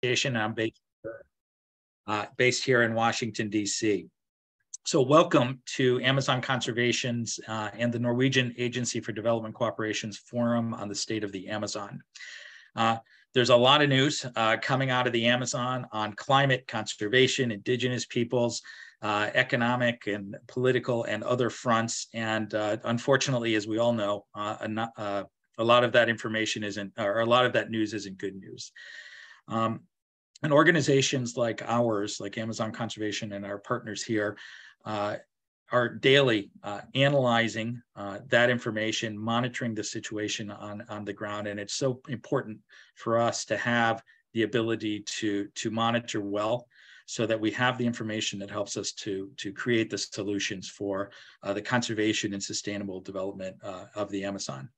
I'm based here in Washington, D.C. So welcome to Amazon Conservation's and the Norwegian Agency for Development Cooperation's Forum on the State of the Amazon. There's a lot of news coming out of the Amazon on climate, conservation, indigenous peoples, economic and political and other fronts. And unfortunately, as we all know, a lot of that information isn't, or a lot of that news isn't good news. And organizations like ours, like Amazon Conservation and our partners here, are daily analyzing that information, monitoring the situation on the ground. And it's so important for us to have the ability to monitor well, so that we have the information that helps us to create the solutions for the conservation and sustainable development of the Amazon.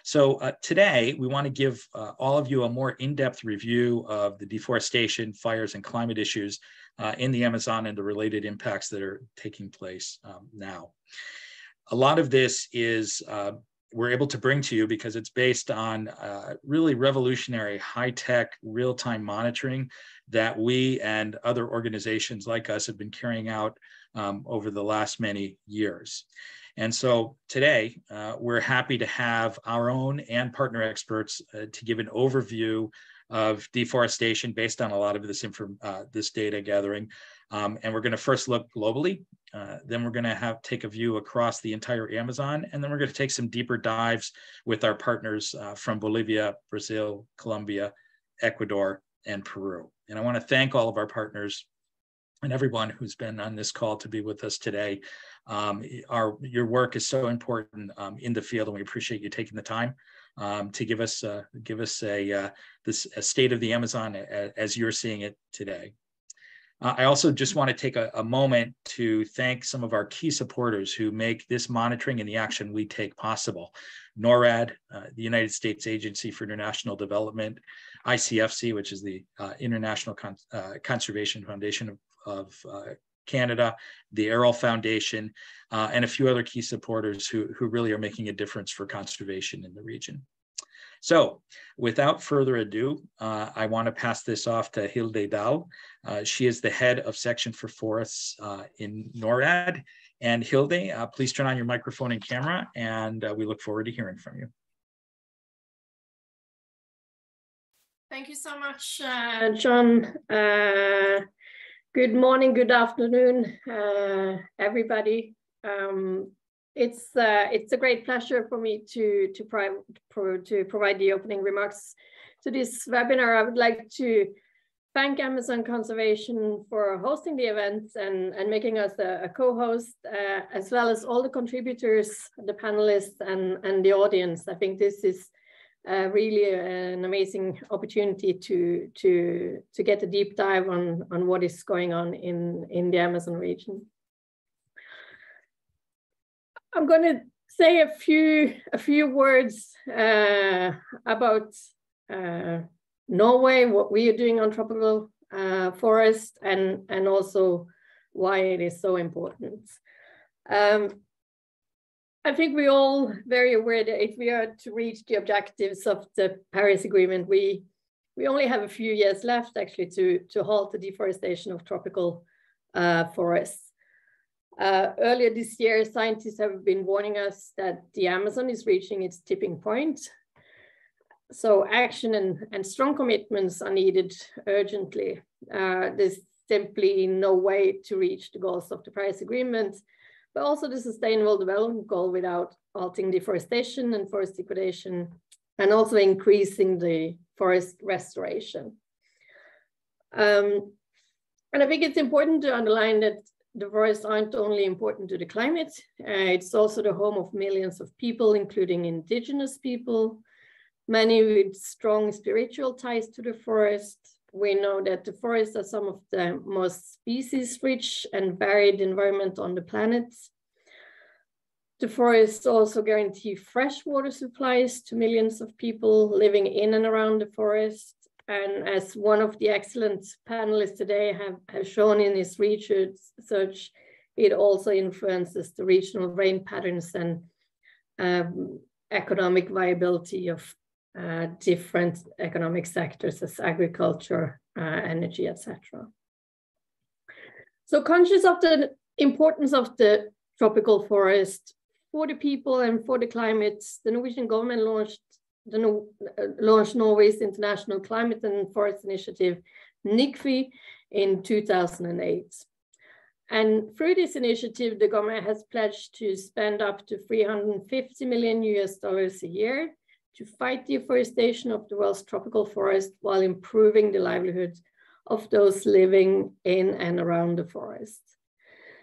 So today, we want to give all of you a more in-depth review of the deforestation, fires, and climate issues in the Amazon and the related impacts that are taking place now. A lot of this is we're able to bring to you because it's based on really revolutionary, high-tech, real-time monitoring that we and other organizations like us have been carrying out over the last many years. And so today, we're happy to have our own and partner experts to give an overview of deforestation based on a lot of this data gathering. And we're going to first look globally, then we're going to take a view across the entire Amazon, and then we're going to take some deeper dives with our partners from Bolivia, Brazil, Colombia, Ecuador, and Peru. And I want to thank all of our partners and everyone who's been on this call to be with us today. Your work is so important in the field, and we appreciate you taking the time to give us a state of the Amazon as you're seeing it today. I also just want to take a moment to thank some of our key supporters who make this monitoring and the action we take possible. NORAD, the United States Agency for International Development, ICFC, which is the International Conservation Foundation of Canada, the Errol Foundation, and a few other key supporters who really are making a difference for conservation in the region. So without further ado, I want to pass this off to Hilde Dahl. She is the head of section for forests in NORAD. And Hilde, please turn on your microphone and camera, and we look forward to hearing from you. Thank you so much, John. Good morning, good afternoon, everybody. It's a great pleasure for me to provide the opening remarks to this webinar. I would like to thank Amazon Conservation for hosting the event and making us a co-host, as well as all the contributors, the panelists, and the audience. I think this is really an amazing opportunity to get a deep dive on what is going on in the Amazon region. I'm going to say a few words about Norway, what we are doing on tropical forest, and also why it is so important. I think we're all very aware that if we are to reach the objectives of the Paris Agreement, we only have a few years left actually to halt the deforestation of tropical forests. Earlier this year, scientists have been warning us that the Amazon is reaching its tipping point. So action and strong commitments are needed urgently. There's simply no way to reach the goals of the Paris Agreement, but also the Sustainable Development Goal without halting deforestation and forest degradation, and also increasing the forest restoration. And I think it's important to underline that the forests aren't only important to the climate, it's also the home of millions of people, including indigenous people, many with strong spiritual ties to the forest. We know that the forests are some of the most species-rich and varied environment on the planet. The forests also guarantee fresh water supplies to millions of people living in and around the forest. And as one of the excellent panelists today have shown in his research, it also influences the regional rain patterns and economic viability of different economic sectors as agriculture, energy, etc. So conscious of the importance of the tropical forest for the people and for the climate, the Norwegian government launched Norway's International Climate and Forest Initiative, NICFI, in 2008. And through this initiative, the government has pledged to spend up to $350 million a year to fight deforestation of the world's tropical forest while improving the livelihood of those living in and around the forest.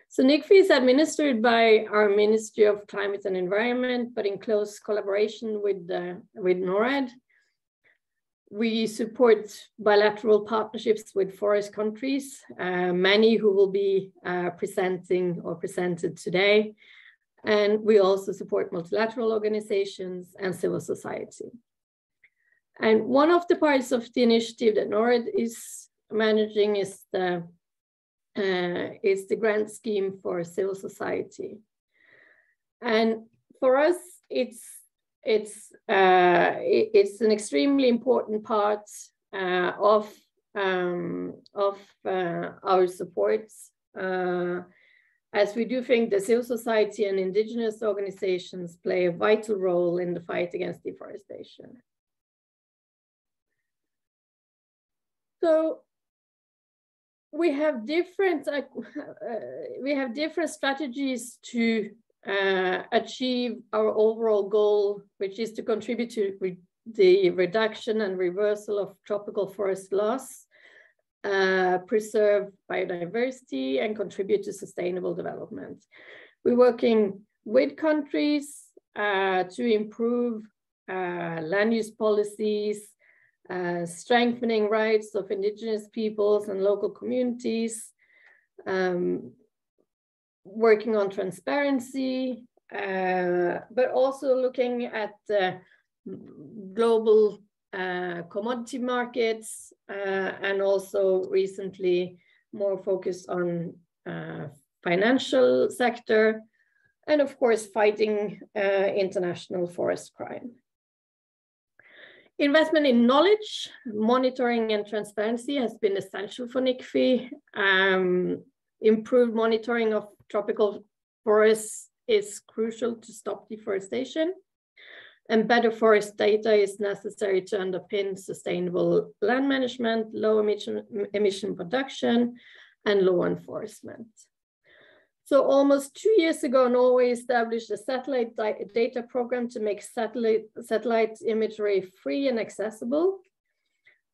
So NICFI is administered by our Ministry of Climate and Environment, but in close collaboration with NORAD. We support bilateral partnerships with forest countries, many who will be presented today. And we also support multilateral organizations and civil society. And one of the parts of the initiative that NORAD is managing is the grant scheme for civil society. And for us, it's an extremely important part of our supports, as we do think that civil society and indigenous organizations play a vital role in the fight against deforestation. So we have different strategies to achieve our overall goal, which is to contribute to the reduction and reversal of tropical forest loss, preserve biodiversity, and contribute to sustainable development. We're working with countries to improve land use policies, strengthening rights of indigenous peoples and local communities, working on transparency, but also looking at global commodity markets, and also recently more focused on financial sector, and of course fighting international forest crime. Investment in knowledge, monitoring, and transparency has been essential for NICFI. Improved monitoring of tropical forests is crucial to stop deforestation, and better forest data is necessary to underpin sustainable land management, low emission production, and law enforcement. So almost 2 years ago, Norway established a satellite data program to make satellite imagery free and accessible.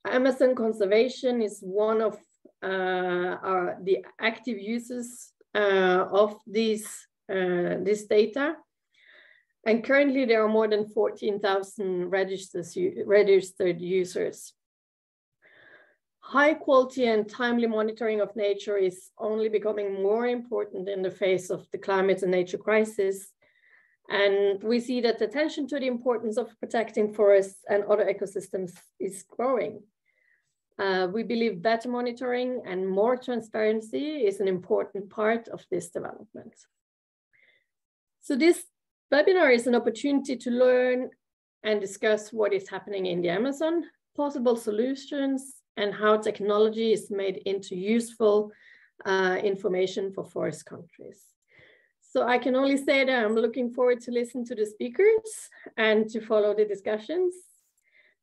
Amazon conservation is one of the active users of this data. And currently there are more than 14,000 registered users. High quality and timely monitoring of nature is only becoming more important in the face of the climate and nature crisis. And we see that attention to the importance of protecting forests and other ecosystems is growing. We believe better monitoring and more transparency is an important part of this development. So this webinar is an opportunity to learn and discuss what is happening in the Amazon, possible solutions, and how technology is made into useful information for forest countries. So I can only say that I'm looking forward to listen to the speakers and to follow the discussions.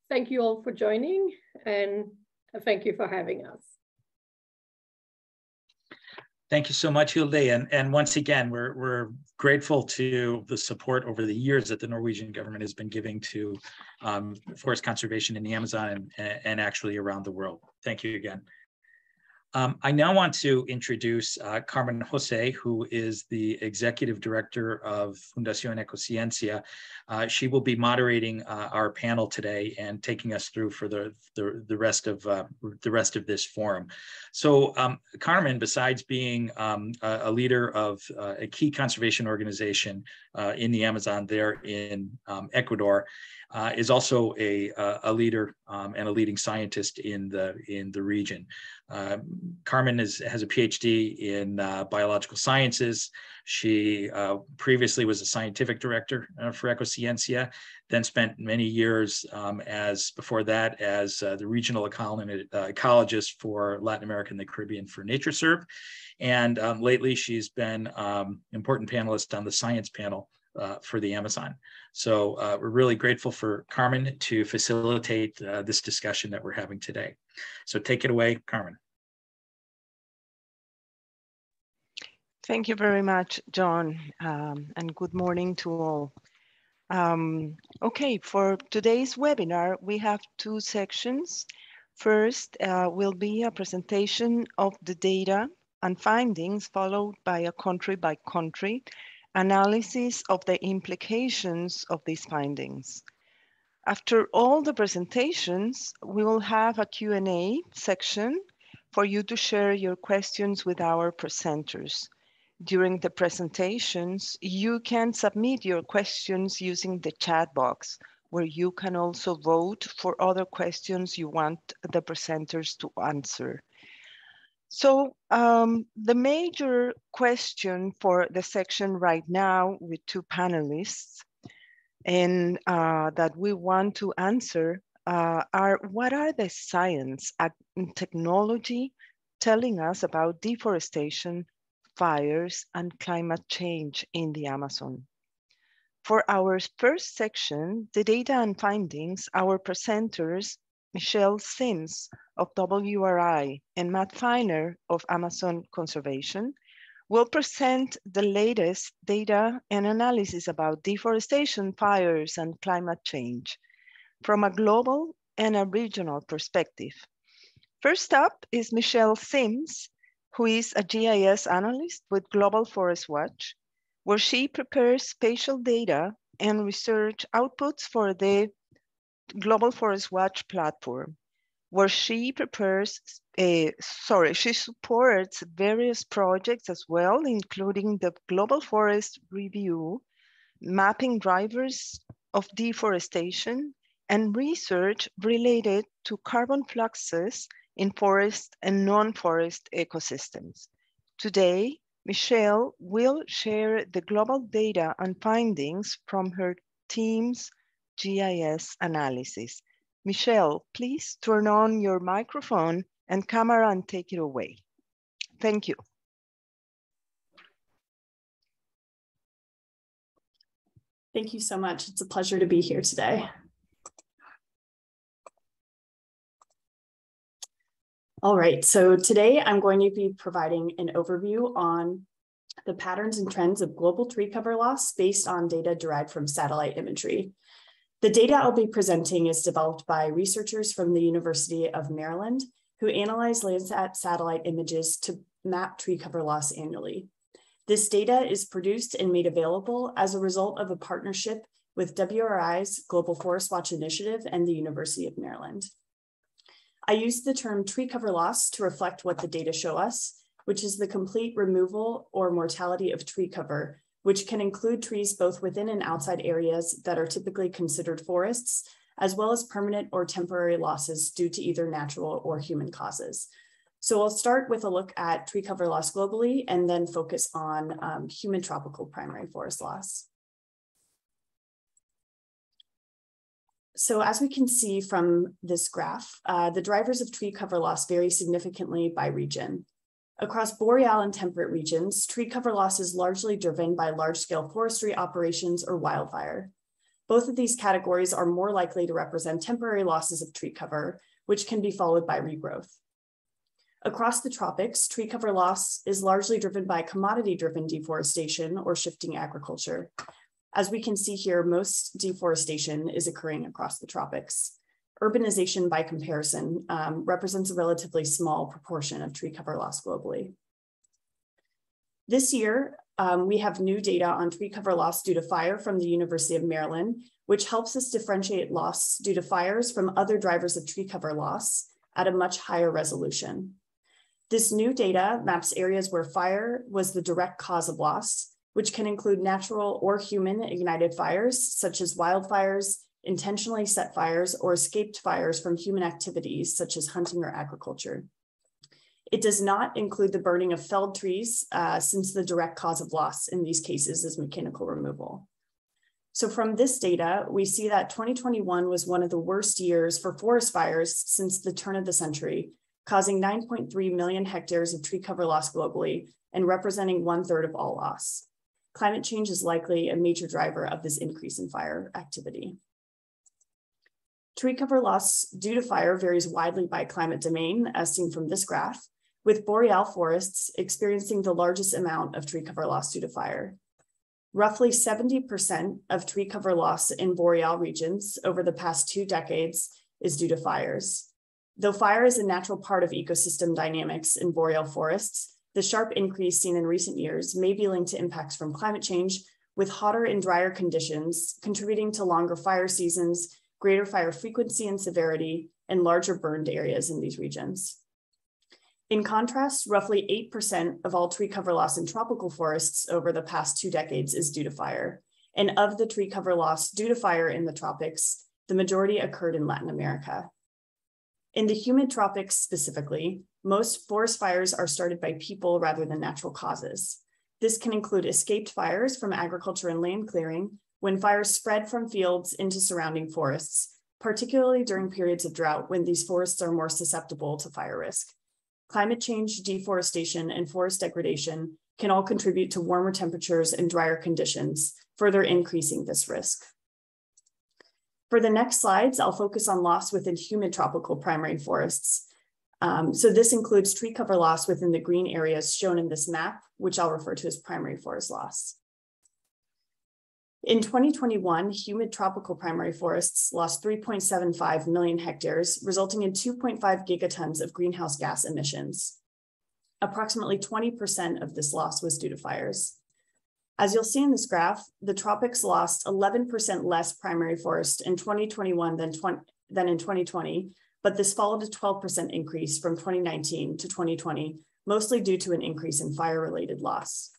Thank you all for joining, and thank you for having us. Thank you so much, Hilde. And once again, we're grateful to the support over the years that the Norwegian government has been giving to forest conservation in the Amazon and actually around the world. Thank you again. I now want to introduce Carmen Jose, who is the Executive Director of Fundación Ecociencia. She will be moderating our panel today and taking us through for the rest of this forum. So Carmen, besides being a leader of a key conservation organization in the Amazon there in Ecuador, is also a leader and a leading scientist in the region. Carmen has a PhD in biological sciences She previously was a scientific director for Ecociencia, then spent many years before that as the regional ecologist for Latin America and the Caribbean for NatureServe. And lately she's been important panelist on the science panel for the Amazon. So we're really grateful for Carmen to facilitate this discussion that we're having today. So take it away, Carmen. Thank you very much, John, and good morning to all. Okay, for today's webinar, we have two sections. First will be a presentation of the data and findings, followed by a country-by-country analysis of the implications of these findings. After all the presentations, we will have a Q&A section for you to share your questions with our presenters. During the presentations, you can submit your questions using the chat box, where you can also vote for other questions you want the presenters to answer. So the major question for the section right now with two panelists and that we want to answer are what are the science and technology telling us about deforestation, fires, and climate change in the Amazon. For our first section, the data and findings, our presenters, Michelle Sims of WRI and Matt Feiner of Amazon Conservation, will present the latest data and analysis about deforestation, fires, and climate change from a global and a regional perspective. First up is Michelle Sims, who is a GIS analyst with Global Forest Watch, where she prepares spatial data and research outputs for the Global Forest Watch platform, where she she supports various projects as well, including the Global Forest Review, mapping drivers of deforestation, and research related to carbon fluxes in forest and non-forest ecosystems. Today, Michelle will share the global data and findings from her team's GIS analysis. Michelle, please turn on your microphone and camera and take it away. Thank you. Thank you so much. It's a pleasure to be here today. All right, so today I'm going to be providing an overview on the patterns and trends of global tree cover loss based on data derived from satellite imagery. The data I'll be presenting is developed by researchers from the University of Maryland who analyze Landsat satellite images to map tree cover loss annually. This data is produced and made available as a result of a partnership with WRI's Global Forest Watch Initiative and the University of Maryland. I use the term tree cover loss to reflect what the data show us, which is the complete removal or mortality of tree cover, which can include trees both within and outside areas that are typically considered forests, as well as permanent or temporary losses due to either natural or human causes. So I'll start with a look at tree cover loss globally and then focus on human tropical primary forest loss. So as we can see from this graph, the drivers of tree cover loss vary significantly by region. Across boreal and temperate regions, tree cover loss is largely driven by large-scale forestry operations or wildfire. Both of these categories are more likely to represent temporary losses of tree cover, which can be followed by regrowth. Across the tropics, tree cover loss is largely driven by commodity-driven deforestation or shifting agriculture. As we can see here, most deforestation is occurring across the tropics. Urbanization, by comparison, represents a relatively small proportion of tree cover loss globally. This year, we have new data on tree cover loss due to fire from the University of Maryland, which helps us differentiate loss due to fires from other drivers of tree cover loss at a much higher resolution. This new data maps areas where fire was the direct cause of loss, which can include natural or human ignited fires, such as wildfires, intentionally set fires, or escaped fires from human activities, such as hunting or agriculture. It does not include the burning of felled trees, since the direct cause of loss in these cases is mechanical removal. So from this data, we see that 2021 was one of the worst years for forest fires since the turn of the century, causing 9.3 million hectares of tree cover loss globally and representing 1/3 of all loss. Climate change is likely a major driver of this increase in fire activity. Tree cover loss due to fire varies widely by climate domain, as seen from this graph, with boreal forests experiencing the largest amount of tree cover loss due to fire. Roughly 70% of tree cover loss in boreal regions over the past 2 decades is due to fires. Though fire is a natural part of ecosystem dynamics in boreal forests, the sharp increase seen in recent years may be linked to impacts from climate change, with hotter and drier conditions contributing to longer fire seasons, greater fire frequency and severity, and larger burned areas in these regions. In contrast, roughly 8% of all tree cover loss in tropical forests over the past 2 decades is due to fire. And of the tree cover loss due to fire in the tropics, the majority occurred in Latin America. In the humid tropics specifically, most forest fires are started by people rather than natural causes. This can include escaped fires from agriculture and land clearing, when fires spread from fields into surrounding forests, particularly during periods of drought when these forests are more susceptible to fire risk. Climate change, deforestation, and forest degradation can all contribute to warmer temperatures and drier conditions, further increasing this risk. For the next slides, I'll focus on loss within humid tropical primary forests. So this includes tree cover loss within the green areas shown in this map, which I'll refer to as primary forest loss. In 2021, humid tropical primary forests lost 3.75 million hectares, resulting in 2.5 gigatons of greenhouse gas emissions. Approximately 20% of this loss was due to fires. As you'll see in this graph, the tropics lost 11% less primary forest in 2021 than in 2020, but this followed a 12% increase from 2019 to 2020, mostly due to an increase in fire-related loss.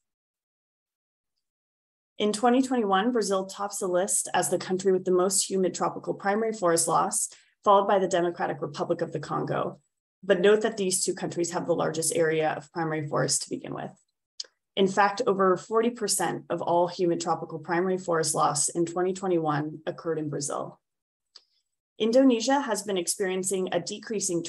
In 2021, Brazil tops the list as the country with the most humid tropical primary forest loss, followed by the Democratic Republic of the Congo. But note that these 2 countries have the largest area of primary forest to begin with. In fact, over 40% of all humid tropical primary forest loss in 2021 occurred in Brazil. Indonesia has been experiencing a decreasing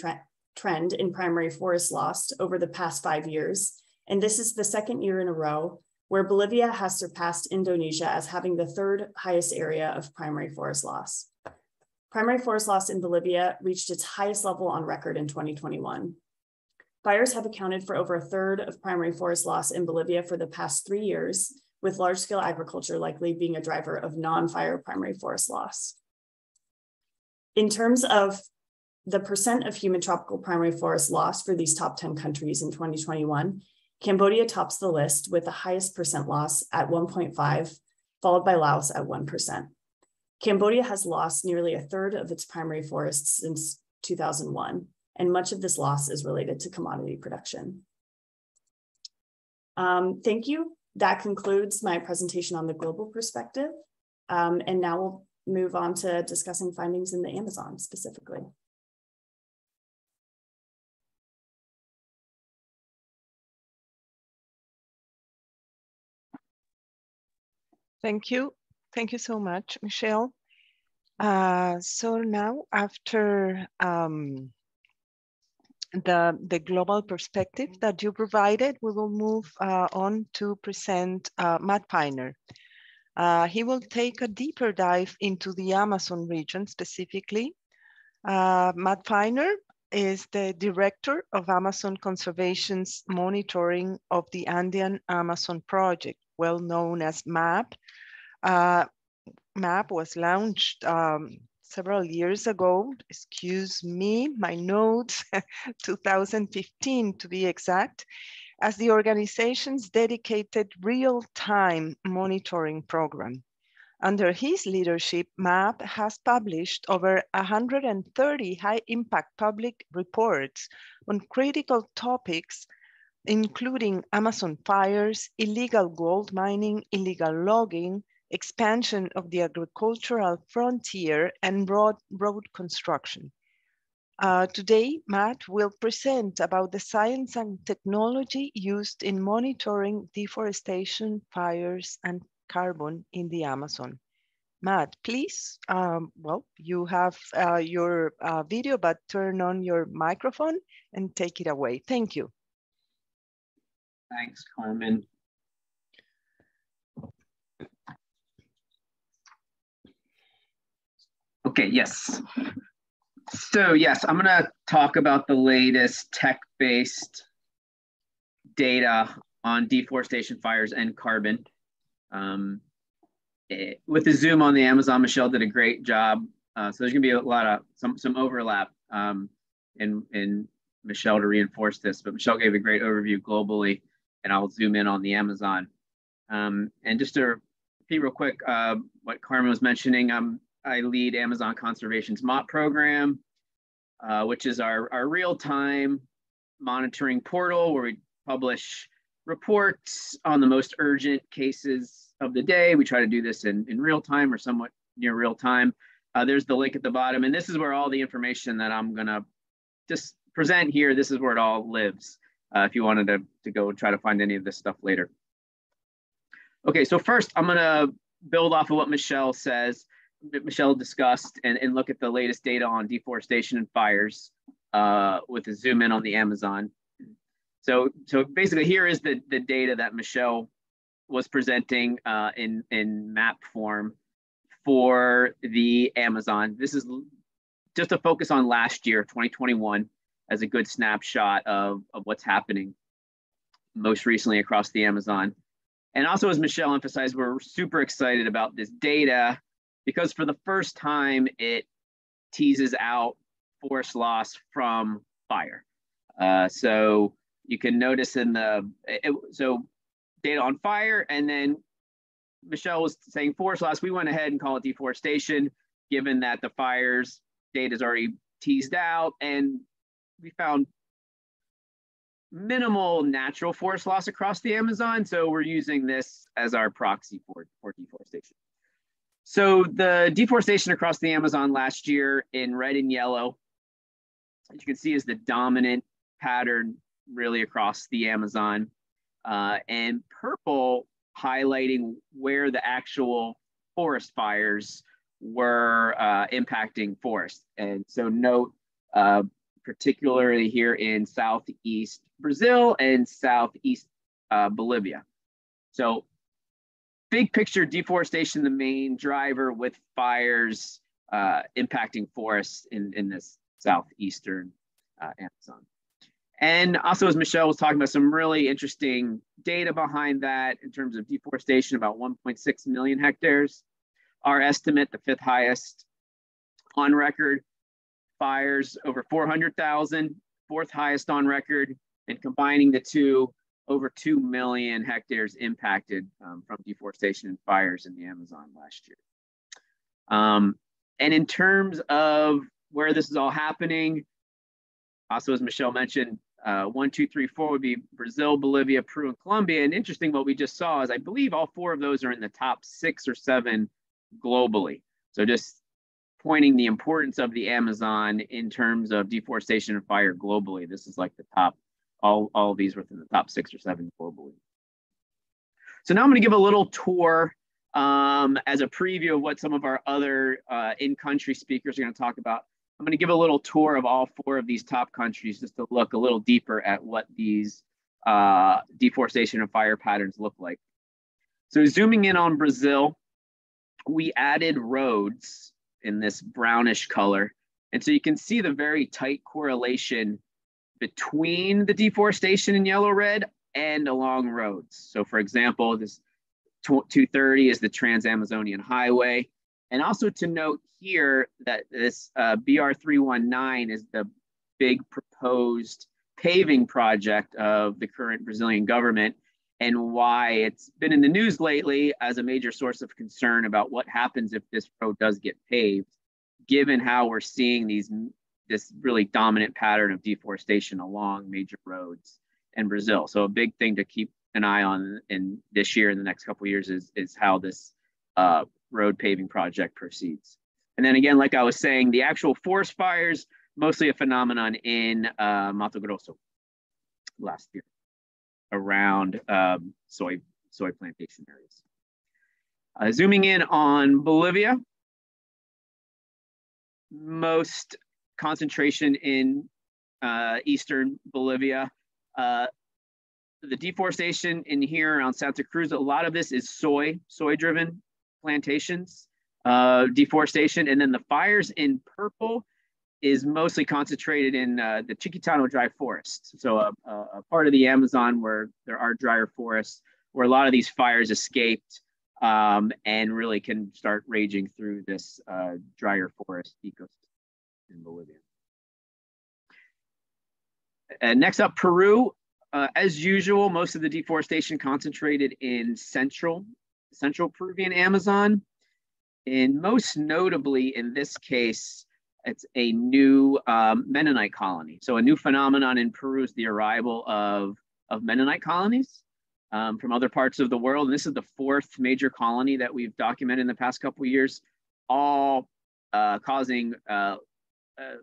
trend in primary forest loss over the past 5 years, and this is the 2nd year in a row where Bolivia has surpassed Indonesia as having the 3rd highest area of primary forest loss. Primary forest loss in Bolivia reached its highest level on record in 2021. Fires have accounted for over 1/3 of primary forest loss in Bolivia for the past 3 years, with large-scale agriculture likely being a driver of non-fire primary forest loss. In terms of the percent of humid tropical primary forest loss for these top 10 countries in 2021, Cambodia tops the list with the highest percent loss at 1.5, followed by Laos at 1%. Cambodia has lost nearly 1/3 of its primary forests since 2001, and much of this loss is related to commodity production. Thank you. That concludes my presentation on the global perspective. And now we'll move on to discussing findings in the Amazon specifically. Thank you. Thank you so much, Michelle. So now after the global perspective that you provided, we will move on to present Matt Feiner. He will take a deeper dive into the Amazon region specifically. Matt Feiner is the Director of Amazon Conservation's monitoring of the Andean Amazon Project, well known as MAP. MAP was launched several years ago, excuse me, my notes, 2015 to be exact, as the organization's dedicated real-time monitoring program. Under his leadership, MAP has published over 130 high-impact public reports on critical topics, including Amazon fires, illegal gold mining, illegal logging, expansion of the agricultural frontier, and road construction. Today, Matt will present about the science and technology used in monitoring deforestation, fires, and carbon in the Amazon. Matt, please, well, you have your video, but turn on your microphone and take it away. Thank you. Thanks, Carmen. Okay, yes. So yes, I'm gonna talk about the latest tech-based data on deforestation, fires, and carbon. With the Zoom on the Amazon, Michelle did a great job. So there's gonna be a lot of some overlap in Michelle to reinforce this, but Michelle gave a great overview globally, and I'll zoom in on the Amazon. And just to repeat real quick what Carmen was mentioning, I lead Amazon Conservation's MOP program, which is our real-time monitoring portal where we publish reports on the most urgent cases of the day. We try to do this in real time or somewhat near real time. There's the link at the bottom, and this is where all the information that I'm gonna just present here, this is where it all lives, if you wanted to go and try to find any of this stuff later. Okay, so first I'm gonna build off of what Michelle discussed and look at the latest data on deforestation and fires with a zoom in on the Amazon. So basically here is the data that Michelle was presenting in map form for the Amazon. This is just a focus on last year, 2021, as a good snapshot of what's happening most recently across the Amazon. And also, as Michelle emphasized, we're super excited about this data because for the first time, it teases out forest loss from fire. So you can notice in so data on fire, and then Michelle was saying forest loss. We went ahead and call it deforestation, given that the fires data is already teased out, and we found minimal natural forest loss across the Amazon. So we're using this as our proxy for deforestation. So the deforestation across the Amazon last year in red and yellow, as you can see, is the dominant pattern really across the Amazon. And purple highlighting where the actual forest fires were impacting forest. And so note, particularly here in Southeast Brazil and Southeast Bolivia. So big picture, deforestation, the main driver with fires impacting forests in this Southeastern Amazon. And also, as Michelle was talking about, some really interesting data behind that in terms of deforestation, about 1.6 million hectares. Our estimate, the 5th highest on record. Fires over 400,000, 4th highest on record, and combining the two, over 2 million hectares impacted from deforestation and fires in the Amazon last year. And in terms of where this is all happening, also as Michelle mentioned, 1, 2, 3, 4 would be Brazil, Bolivia, Peru, and Colombia. And interesting, what we just saw is I believe all 4 of those are in the top 6 or 7 globally. So just pointing the importance of the Amazon in terms of deforestation and fire globally. This is like the top, all of these within the top 6 or 7 globally. So now I'm going to give a little tour as a preview of what some of our other in-country speakers are going to talk about. I'm going to give a little tour of all 4 of these top countries just to look a little deeper at what these deforestation and fire patterns look like. So zooming in on Brazil, we added roads in this brownish color. And so you can see the very tight correlation between the deforestation in yellow red and along roads. So for example, this 230 is the Trans-Amazonian Highway. And also to note here that this BR-319 is the big proposed paving project of the current Brazilian government, and why it's been in the news lately as a major source of concern about what happens if this road does get paved, given how we're seeing this really dominant pattern of deforestation along major roads in Brazil. So a big thing to keep an eye on in this year and the next couple of years is how this road paving project proceeds. And then again, like I was saying, the actual forest fires, mostly a phenomenon in Mato Grosso last year around soy plantation areas. Zooming in on Bolivia, most concentration in eastern Bolivia. The deforestation in here around Santa Cruz, a lot of this is soy-driven plantations, deforestation, and then the fires in purple is mostly concentrated in the Chiquitano dry forest. So a part of the Amazon where there are drier forests, where a lot of these fires escaped and really can start raging through this drier forest ecosystem in Bolivia. And next up, Peru. As usual, most of the deforestation concentrated in central Peruvian Amazon. And most notably in this case, it's a new Mennonite colony. So a new phenomenon in Peru is the arrival of Mennonite colonies from other parts of the world. And this is the fourth major colony that we've documented in the past couple of years, all causing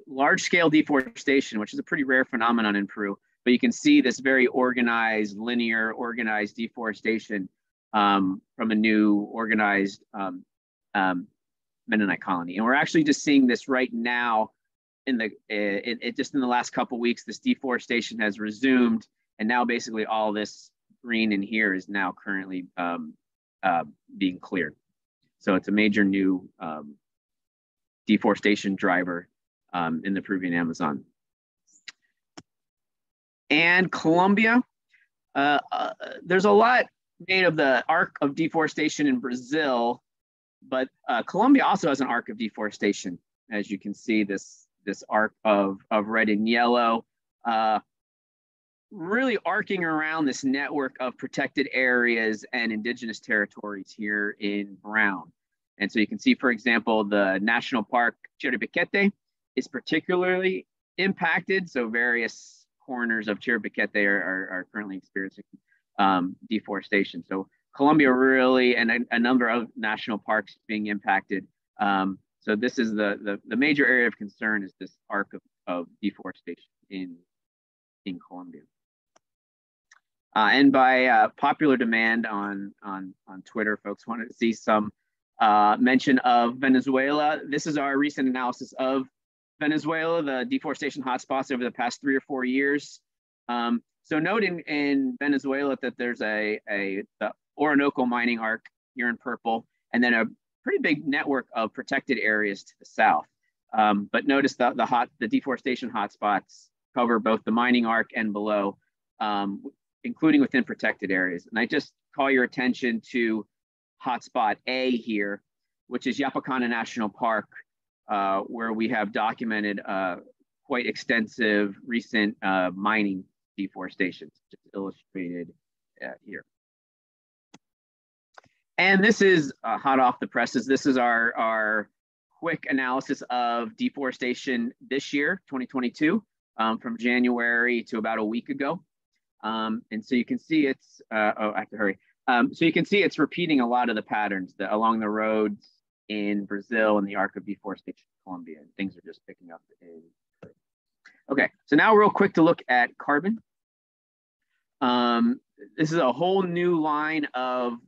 large-scale deforestation, which is a pretty rare phenomenon in Peru. But you can see this very organized, linear, organized deforestation from a new organized Mennonite colony. And we're actually just seeing this right now just in the last couple of weeks. This deforestation has resumed, and now basically all this green in here is now currently being cleared. So it's a major new deforestation driver in the Peruvian Amazon. And Colombia, there's a lot made of the arc of deforestation in Brazil, but Colombia also has an arc of deforestation. As you can see, this arc of red and yellow, really arcing around this network of protected areas and indigenous territories here in brown. And so you can see, for example, the National Park Chiribiquete is particularly impacted. So various corners of Chiribiquete are currently experiencing deforestation. So Colombia really, and a number of national parks being impacted. So this is the major area of concern, is this arc of deforestation in Colombia. And by popular demand on Twitter, folks wanted to see some mention of Venezuela. This is our recent analysis of Venezuela, the deforestation hotspots over the past 3 or 4 years. So note in Venezuela that there's the Orinoco mining arc here in purple, and then a pretty big network of protected areas to the south. But notice the deforestation hotspots cover both the mining arc and below, including within protected areas. And I just call your attention to hotspot A here, which is Yapacana National Park, where we have documented quite extensive recent mining deforestation, just illustrated here. And this is hot off the presses. This is our quick analysis of deforestation this year, 2022, from January to about a week ago. And so you can see it's, oh, I have to hurry. So you can see it's repeating a lot of the patterns along the roads in Brazil and the arc of deforestation in Colombia, and things are just picking up in Peru. Okay, so now real quick to look at carbon. This is a whole new line of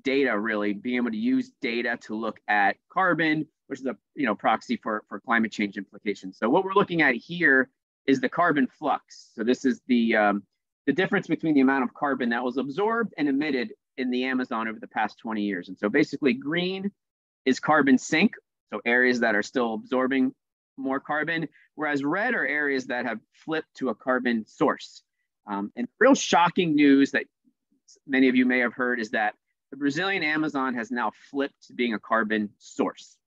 data, really, being able to use data to look at carbon, which is a proxy for climate change implications. So what we're looking at here is the carbon flux. So this is the difference between the amount of carbon that was absorbed and emitted in the Amazon over the past 20 years. And so basically green is carbon sink, so areas that are still absorbing more carbon, whereas red are areas that have flipped to a carbon source. And real shocking news that many of you may have heard is that the Brazilian Amazon has now flipped to being a carbon source,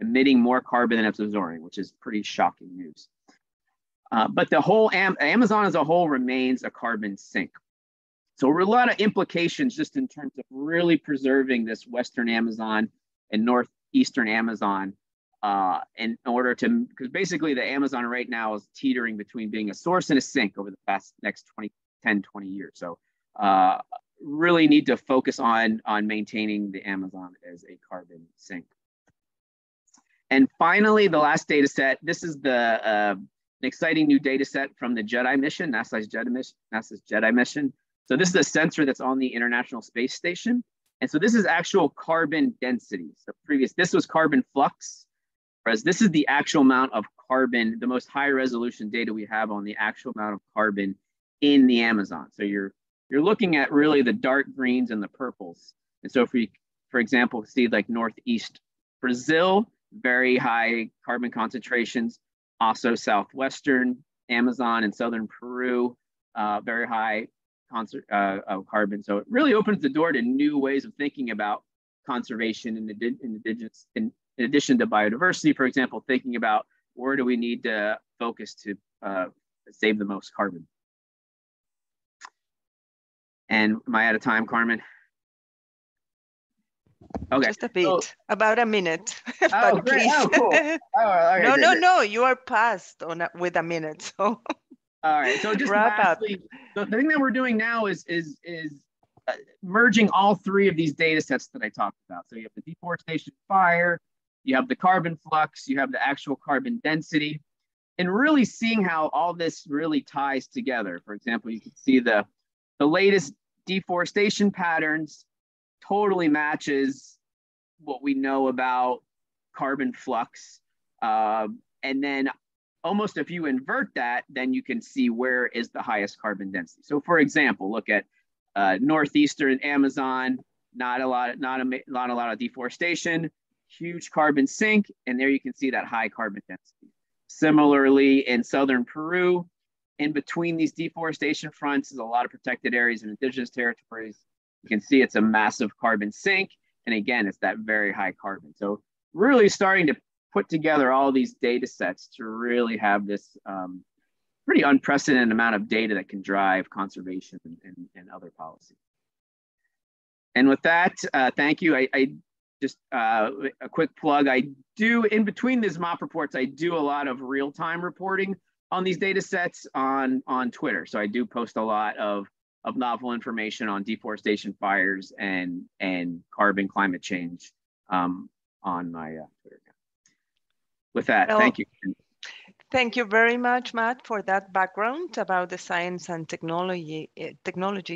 emitting more carbon than it's absorbing, which is pretty shocking news. But the whole Amazon as a whole remains a carbon sink. So a lot of implications just in terms of really preserving this Western Amazon and Northeastern Amazon in order to, because basically the Amazon right now is teetering between being a source and a sink over the next 10, 20 years. So really need to focus on maintaining the Amazon as a carbon sink. And finally, the last data set, this is the exciting new data set from the Jedi Mission, NASA's Jedi Mission. So this is a sensor that's on the International Space Station. And so this is actual carbon density. So this was carbon flux, whereas this is the actual amount of carbon, the most high resolution data we have on the actual amount of carbon in the Amazon. So you're looking at really the dark greens and the purples. And so if we, for example, see like Northeast Brazil, very high carbon concentrations, also Southwestern Amazon and Southern Peru, very high of carbon. So it really opens the door to new ways of thinking about conservation in addition to biodiversity, for example, thinking about where do we need to focus to save the most carbon. And am I out of time, Carmen? Okay. Just a bit, about a minute. Oh, but great. Please. Oh, cool. Okay, no, great. no, you are past with a minute. So all right. So just wrap lastly, the thing that we're doing now is merging all three of these data sets that I talked about. So you have the deforestation fire, you have the carbon flux, you have the actual carbon density, and really seeing how all this really ties together. For example, you can see the latest deforestation patterns totally matches what we know about carbon flux. And then almost if you invert that, then you can see where is the highest carbon density. So for example, look at northeastern Amazon, not a lot of deforestation, huge carbon sink, and there you can see that high carbon density. Similarly, in southern Peru, in between these deforestation fronts is a lot of protected areas and indigenous territories. You can see it's a massive carbon sink, and again, it's that very high carbon. So really starting to put together all these data sets to really have this pretty unprecedented amount of data that can drive conservation and other policy. And with that, thank you. I just a quick plug. I do, in between these MOP reports, I do a lot of real-time reporting on these data sets on Twitter. So I do post a lot of novel information on deforestation, fires, and carbon climate change on my Twitter account. With that, well, thank you. Thank you very much, Matt, for that background about the science and technology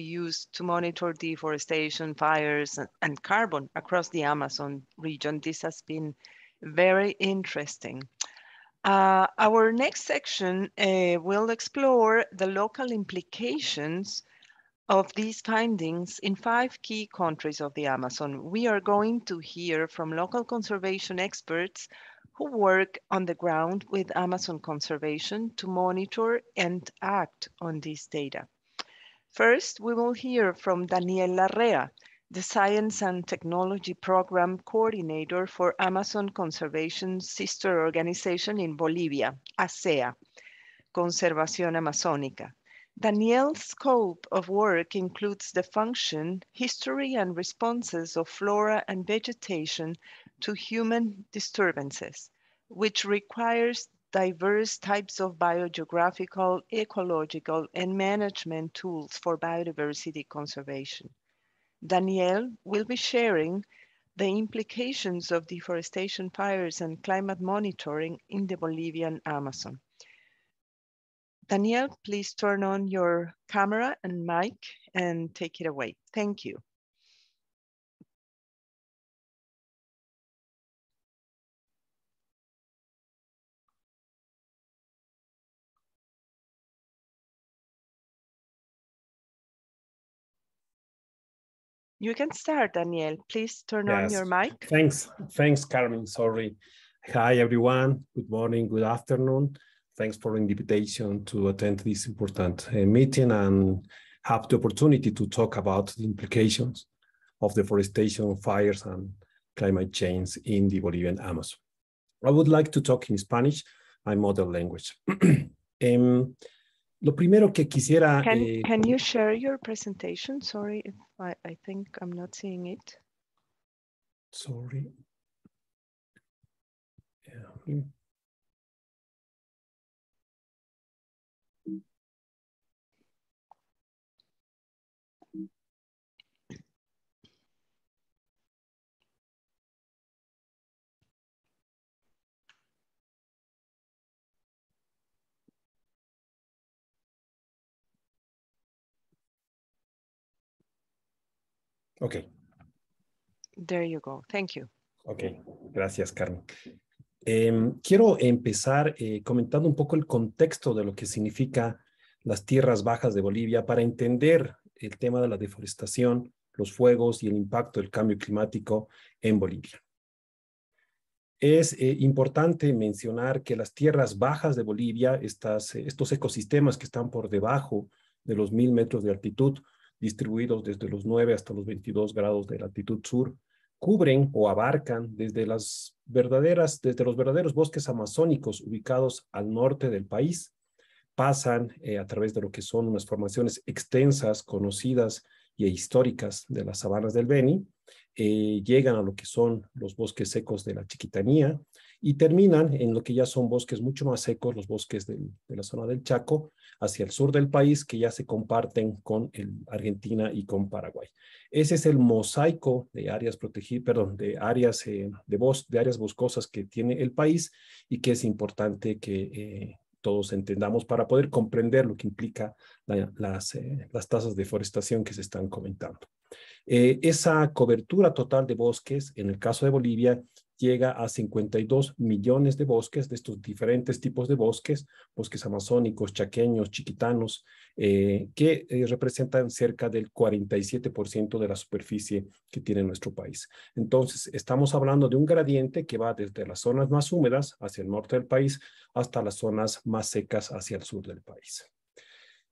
used to monitor deforestation, fires, and carbon across the Amazon region. This has been very interesting. Our next section will explore the local implications of these findings in 5 key countries of the Amazon. We are going to hear from local conservation experts who work on the ground with Amazon conservation to monitor and act on this data. First, we will hear from Daniel Larrea, the Science and Technology Program Coordinator for Amazon Conservation's sister organization in Bolivia, ASEA, Conservación Amazónica. Daniel's scope of work includes the function, history, and responses of flora and vegetation to human disturbances, which requires diverse types of biogeographical, ecological, and management tools for biodiversity conservation. Daniel will be sharing the implications of deforestation, fires, and climate monitoring in the Bolivian Amazon. Daniel, please turn on your camera and mic and take it away. Thank you. You can start, Daniel. Please turn on your mic. Thanks, Carmen. Sorry. Hi, everyone. Good morning, good afternoon. Thanks for the invitation to attend this important meeting and have the opportunity to talk about the implications of deforestation, fires, and climate change in the Bolivian Amazon. I would like to talk in Spanish, my mother language. Lo primero que quisiera... Can you share your presentation? Sorry, if I think I'm not seeing it. Sorry. Yeah. Okay. There you go. Thank you. Ok, gracias, Carmen. Quiero empezar comentando un poco el contexto de lo que significa las tierras bajas de Bolivia para entender el tema de la deforestación, los fuegos y el impacto del cambio climático en Bolivia. Es importante mencionar que las tierras bajas de Bolivia, estos ecosistemas que están por debajo de los 1000 metros de altitud, distribuidos desde los 9 hasta los 22 grados de latitud sur, cubren o abarcan desde los verdaderos bosques amazónicos ubicados al norte del país, pasan a través de lo que son unas formaciones extensas, conocidas y históricas de las sabanas del Beni, llegan a lo que son los bosques secos de la Chiquitanía y terminan en lo que ya son bosques mucho más secos, los bosques de la zona del Chaco, hacia el sur del país, que ya se comparten con Argentina y con Paraguay. Ese es el mosaico de áreas protegidas, perdón, de áreas boscosas que tiene el país y que es importante que todos entendamos para poder comprender lo que implica las tasas de deforestación que se están comentando. Esa cobertura total de bosques, en el caso de Bolivia, llega a 52 millones de bosques, de estos diferentes tipos de bosques amazónicos, chaqueños, chiquitanos, que representan cerca del 47% de la superficie que tiene nuestro país. Entonces, estamos hablando de un gradiente que va desde las zonas más húmedas hacia el norte del país hasta las zonas más secas hacia el sur del país.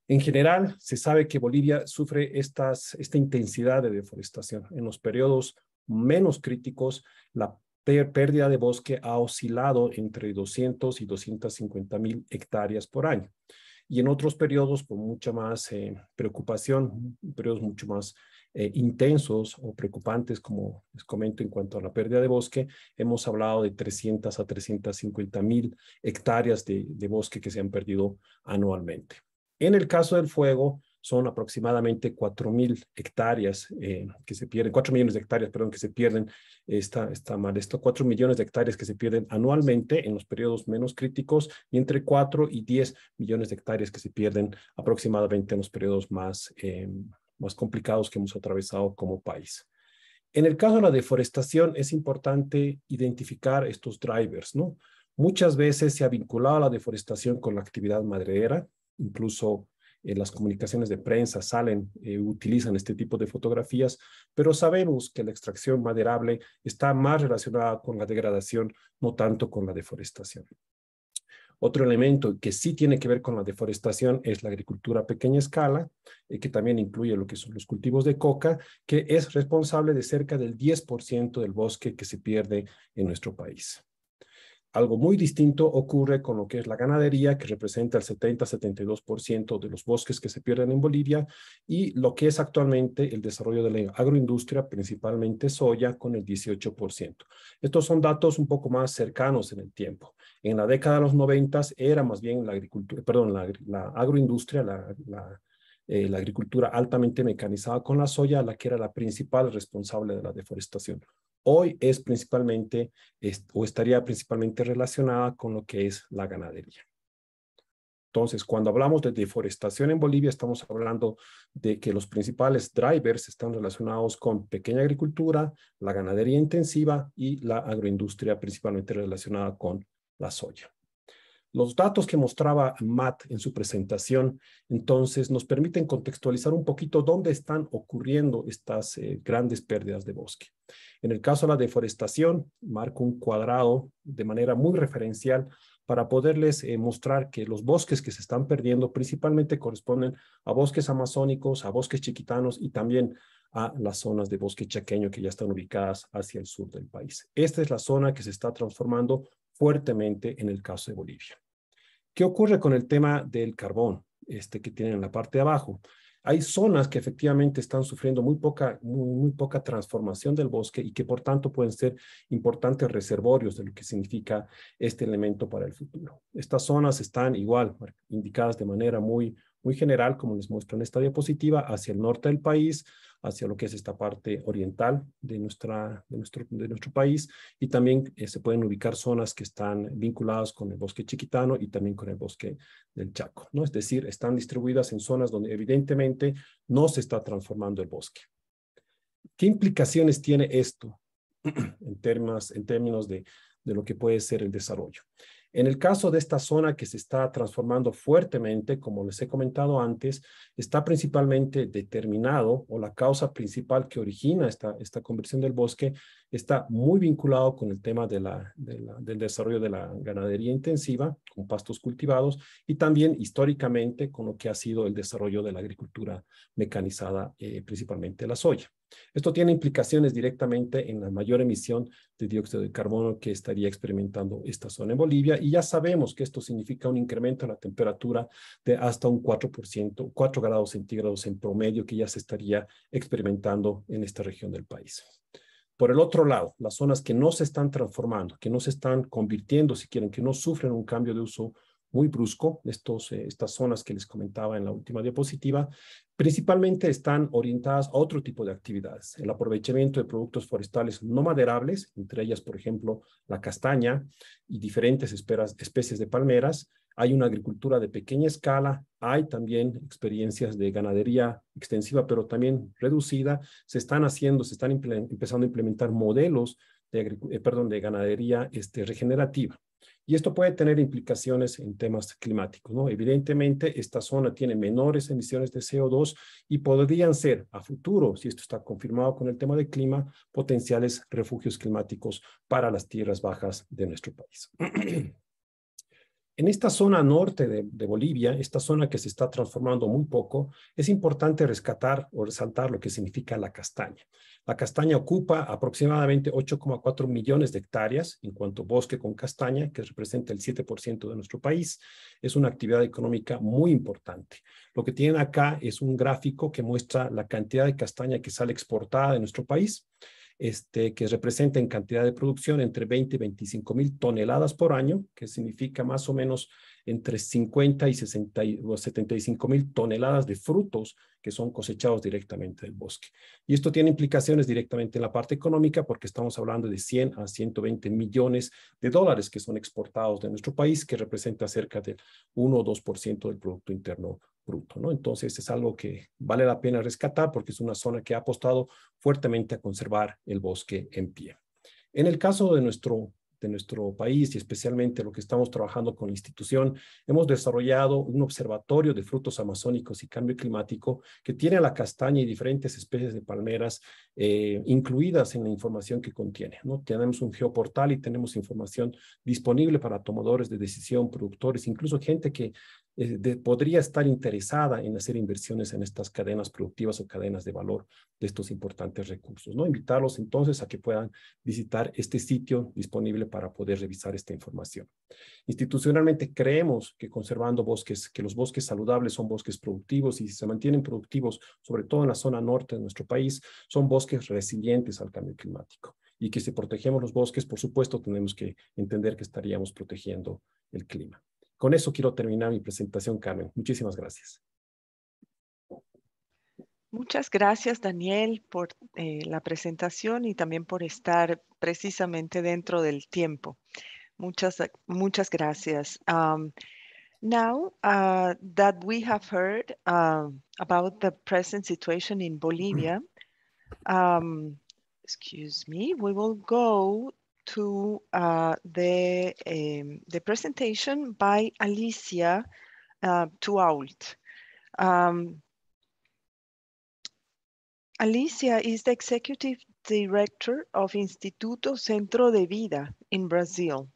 En general, se sabe que Bolivia sufre esta intensidad de deforestación. En los periodos menos críticos, la pérdida de bosque ha oscilado entre 200 y 250.000 hectáreas por año. Y en otros periodos con mucha más preocupación, periodos mucho más intensos o preocupantes, como les comento en cuanto a la pérdida de bosque, hemos hablado de 300 a 350.000 hectáreas de bosque que se han perdido anualmente. En el caso del fuego, son aproximadamente 4.000 hectáreas que se pierden, 4 millones de hectáreas, perdón, que se pierden, está mal esto, 4 millones de hectáreas que se pierden anualmente en los periodos menos críticos y entre 4 y 10 millones de hectáreas que se pierden aproximadamente en los periodos más complicados que hemos atravesado como país. En el caso de la deforestación, es importante identificar estos drivers, ¿no? Muchas veces se ha vinculado la deforestación con la actividad maderera, incluso las comunicaciones de prensa utilizan este tipo de fotografías, pero sabemos que la extracción maderable está más relacionada con la degradación, no tanto con la deforestación. Otro elemento que sí tiene que ver con la deforestación es la agricultura a pequeña escala, que también incluye lo que son los cultivos de coca, que es responsable de cerca del 10% del bosque que se pierde en nuestro país. Algo muy distinto ocurre con lo que es la ganadería, que representa el 70-72% de los bosques que se pierden en Bolivia, y lo que es actualmente el desarrollo de la agroindustria, principalmente soya, con el 18%. Estos son datos un poco más cercanos en el tiempo. En la década de los 90 era más bien la agricultura, perdón, la agroindustria, la agricultura altamente mecanizada con la soya, la que era la principal responsable de la deforestación. Hoy es principalmente, o estaría principalmente relacionada con lo que es la ganadería. Entonces, cuando hablamos de deforestación en Bolivia, estamos hablando de que los principales drivers están relacionados con pequeña agricultura, la ganadería intensiva y la agroindustria principalmente relacionada con la soya. Los datos que mostraba Matt en su presentación, entonces, nos permiten contextualizar un poquito dónde están ocurriendo estas grandes pérdidas de bosque. En el caso de la deforestación, marco un cuadrado de manera muy referencial para poderles mostrar que los bosques que se están perdiendo principalmente corresponden a bosques amazónicos, a bosques chiquitanos y también a las zonas de bosque chaqueño que ya están ubicadas hacia el sur del país. Esta es la zona que se está transformando fuertemente en el caso de Bolivia. ¿Qué ocurre con el tema del carbón que tienen en la parte de abajo? Hay zonas que efectivamente están sufriendo muy poca transformación del bosque y que por tanto pueden ser importantes reservorios de lo que significa este elemento para el futuro. Estas zonas están igual indicadas de manera muy general, como les muestro en esta diapositiva, hacia el norte del país, hacia lo que es esta parte oriental de nuestro país, y también se pueden ubicar zonas que están vinculadas con el bosque chiquitano y también con el bosque del Chaco, ¿no? Es decir, están distribuidas en zonas donde evidentemente no se está transformando el bosque. ¿Qué implicaciones tiene esto en términos de lo que puede ser el desarrollo? En el caso de esta zona que se está transformando fuertemente, como les he comentado antes, está principalmente determinado, o la causa principal que origina esta conversión del bosque está muy vinculado con el tema del desarrollo de la ganadería intensiva, con pastos cultivados, y también históricamente con lo que ha sido el desarrollo de la agricultura mecanizada, principalmente la soya. Esto tiene implicaciones directamente en la mayor emisión de dióxido de carbono que estaría experimentando esta zona en Bolivia, y ya sabemos que esto significa un incremento en la temperatura de hasta un 4%, 4 grados centígrados en promedio, que ya se estaría experimentando en esta región del país. Por el otro lado, las zonas que no se están transformando, que no se están convirtiendo, si quieren, que no sufren un cambio de uso muy brusco, estas zonas que les comentaba en la última diapositiva, principalmente están orientadas a otro tipo de actividades: el aprovechamiento de productos forestales no maderables, entre ellas, por ejemplo, la castaña y diferentes especies de palmeras. Hay una agricultura de pequeña escala, hay también experiencias de ganadería extensiva, pero también reducida. Se están empezando a implementar modelos de ganadería regenerativa. Y esto puede tener implicaciones en temas climáticos, ¿no? Evidentemente, esta zona tiene menores emisiones de CO2 y podrían ser a futuro, si esto está confirmado con el tema del clima, potenciales refugios climáticos para las tierras bajas de nuestro país. En esta zona norte de Bolivia, esta zona que se está transformando muy poco, es importante rescatar o resaltar lo que significa la castaña. La castaña ocupa aproximadamente 8,4 millones de hectáreas en cuanto a bosque con castaña, que representa el 7% de nuestro país. Es una actividad económica muy importante. Lo que tienen acá es un gráfico que muestra la cantidad de castaña que sale exportada de nuestro país, que representa en cantidad de producción entre 20 y 25 mil toneladas por año, que significa más o menos entre 50 y 60 o 75 mil toneladas de frutos que son cosechados directamente del bosque. Y esto tiene implicaciones directamente en la parte económica, porque estamos hablando de 100 a 120 millones de dólares que son exportados de nuestro país, que representa cerca del 1 o 2% del Producto Interno Bruto, ¿no? Entonces es algo que vale la pena rescatar, porque es una zona que ha apostado fuertemente a conservar el bosque en pie. En el caso de nuestro país, y especialmente lo que estamos trabajando con la institución, hemos desarrollado un observatorio de frutos amazónicos y cambio climático que tiene a la castaña y diferentes especies de palmeras incluidas en la información que contiene, ¿no? Tenemos un geoportal y tenemos información disponible para tomadores de decisión, productores, incluso gente que podría estar interesada en hacer inversiones en estas cadenas productivas o cadenas de valor de estos importantes recursos, ¿no? Invitarlos entonces a que puedan visitar este sitio disponible para poder revisar esta información. Institucionalmente creemos que conservando bosques, que los bosques saludables son bosques productivos, y si se mantienen productivos, sobre todo en la zona norte de nuestro país, son bosques resilientes al cambio climático. Y que si protegemos los bosques, por supuesto, tenemos que entender que estaríamos protegiendo el clima. Con eso quiero terminar mi presentación, Carmen. Muchísimas gracias. Muchas gracias, Daniel, por la presentación y también por estar precisamente dentro del tiempo. Muchas gracias. Now that we have heard about the present situation in Bolivia, excuse me, we will go to the presentation by Alicia Tuault. Alicia is the Executive Director of Instituto Centro de Vida in Brazil.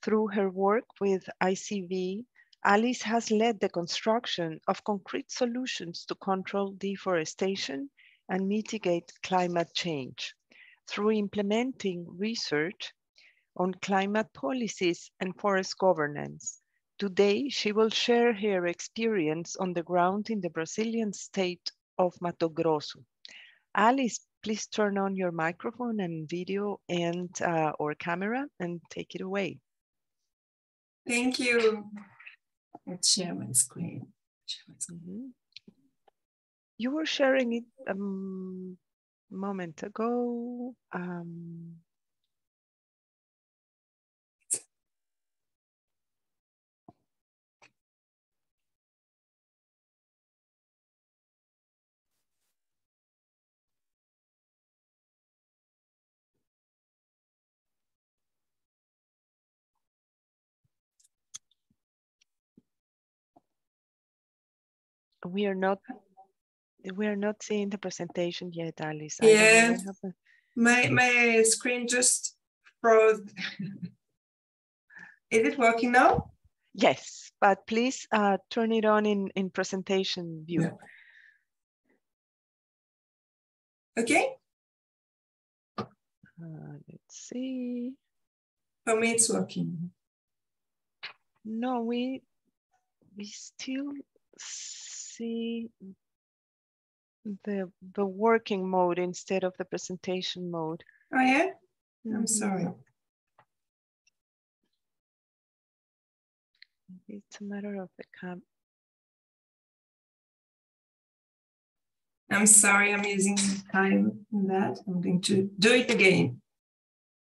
Through her work with ICV, Alice has led the construction of concrete solutions to control deforestation and mitigate climate change through implementing research on climate policies and forest governance. Today, she will share her experience on the ground in the Brazilian state of Mato Grosso. Alice, please turn on your microphone and video and or camera and take it away. Thank you. Let's share my screen. Mm-hmm. You were sharing it a moment ago. We are not seeing the presentation yet, Alice. Yeah, my screen just froze. Is it working now? Yes, but please turn it on in presentation view. Yeah. Okay. Let's see. For me, it's working. No, we still see the working mode instead of the presentation mode. Oh yeah? I'm sorry. It's a matter of the cam. I'm sorry, I'm using time in that. I'm going to do it again.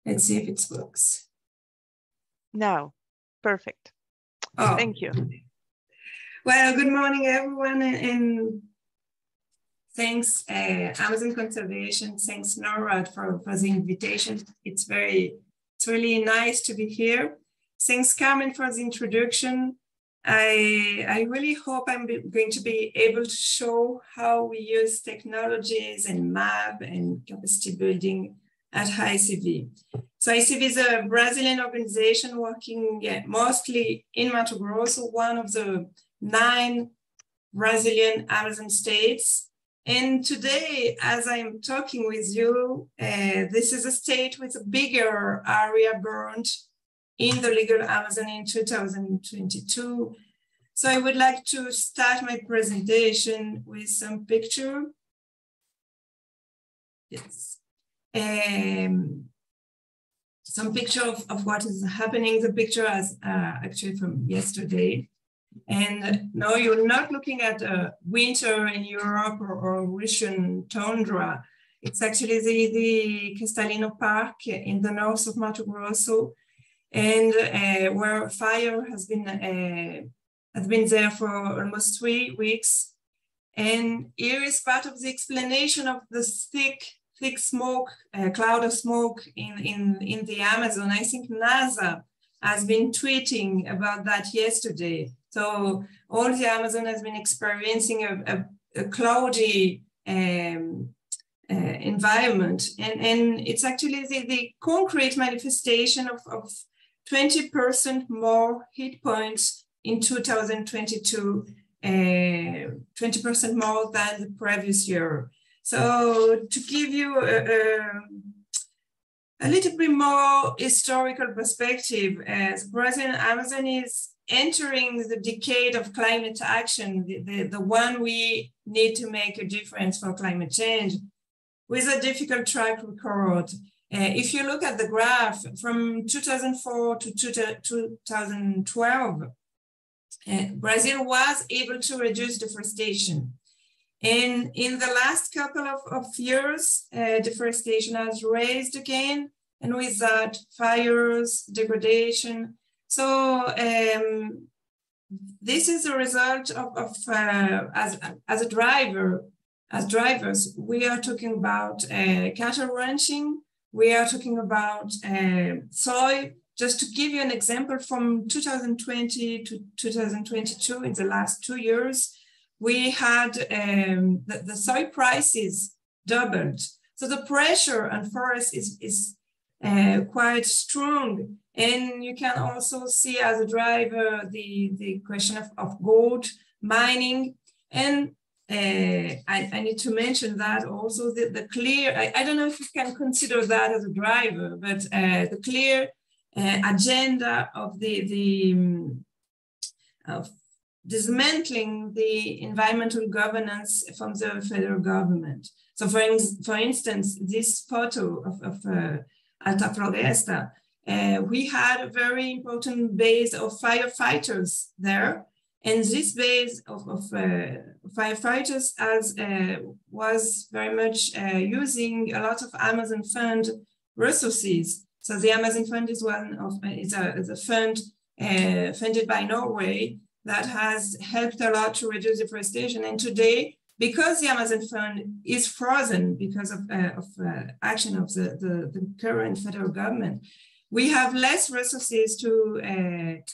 Let's see if it works. Now, perfect. Oh. Thank you. Well, good morning, everyone, and thanks Amazon Conservation, thanks NORAD for the invitation. It's really nice to be here. Thanks Carmen for the introduction. I really hope I'm going to be able to show how we use technologies and map and capacity building at ICV. So ICV is a Brazilian organization working mostly in Mato Grosso, one of the 9 Brazilian Amazon states. And today, as I'm talking with you, this is a state with a bigger area burned in the legal Amazon in 2022. So I would like to start my presentation with some picture. Yes. Some picture of what is happening. The picture is actually from yesterday. And no, you're not looking at winter in Europe or Russian tundra. It's actually the Cristalino Park in the north of Mato Grosso, and where fire has been there for almost 3 weeks. And here is part of the explanation of the thick smoke, cloud of smoke in the Amazon. I think NASA has been tweeting about that yesterday. So all the Amazon has been experiencing a cloudy environment. And it's actually the concrete manifestation of 20% more heat points in 2022, 20% more than the previous year. So to give you a little bit more historical perspective, as Brazilian Amazon is entering the decade of climate action, the one we need to make a difference for climate change, with a difficult track record. If you look at the graph from 2004 to 2012, Brazil was able to reduce deforestation. And in the last couple of years, deforestation has raised again, and with that, fires, degradation. So this is a result of as drivers, we are talking about cattle ranching, we are talking about soy. Just to give you an example, from 2020 to 2022, in the last 2 years, we had the soy prices doubled. So the pressure on forests is quite strong. And you can also see as a driver the question of gold mining. And I need to mention that also the clear, I don't know if you can consider that as a driver, but the clear agenda of of dismantling the environmental governance from the federal government. So for instance, this photo of Alta Floresta, we had a very important base of firefighters there. And this base of firefighters was very much using a lot of Amazon Fund resources. So the Amazon Fund is a fund funded by Norway that has helped a lot to reduce deforestation. And today, because the Amazon Fund is frozen because of action of the current federal government, we have less resources to end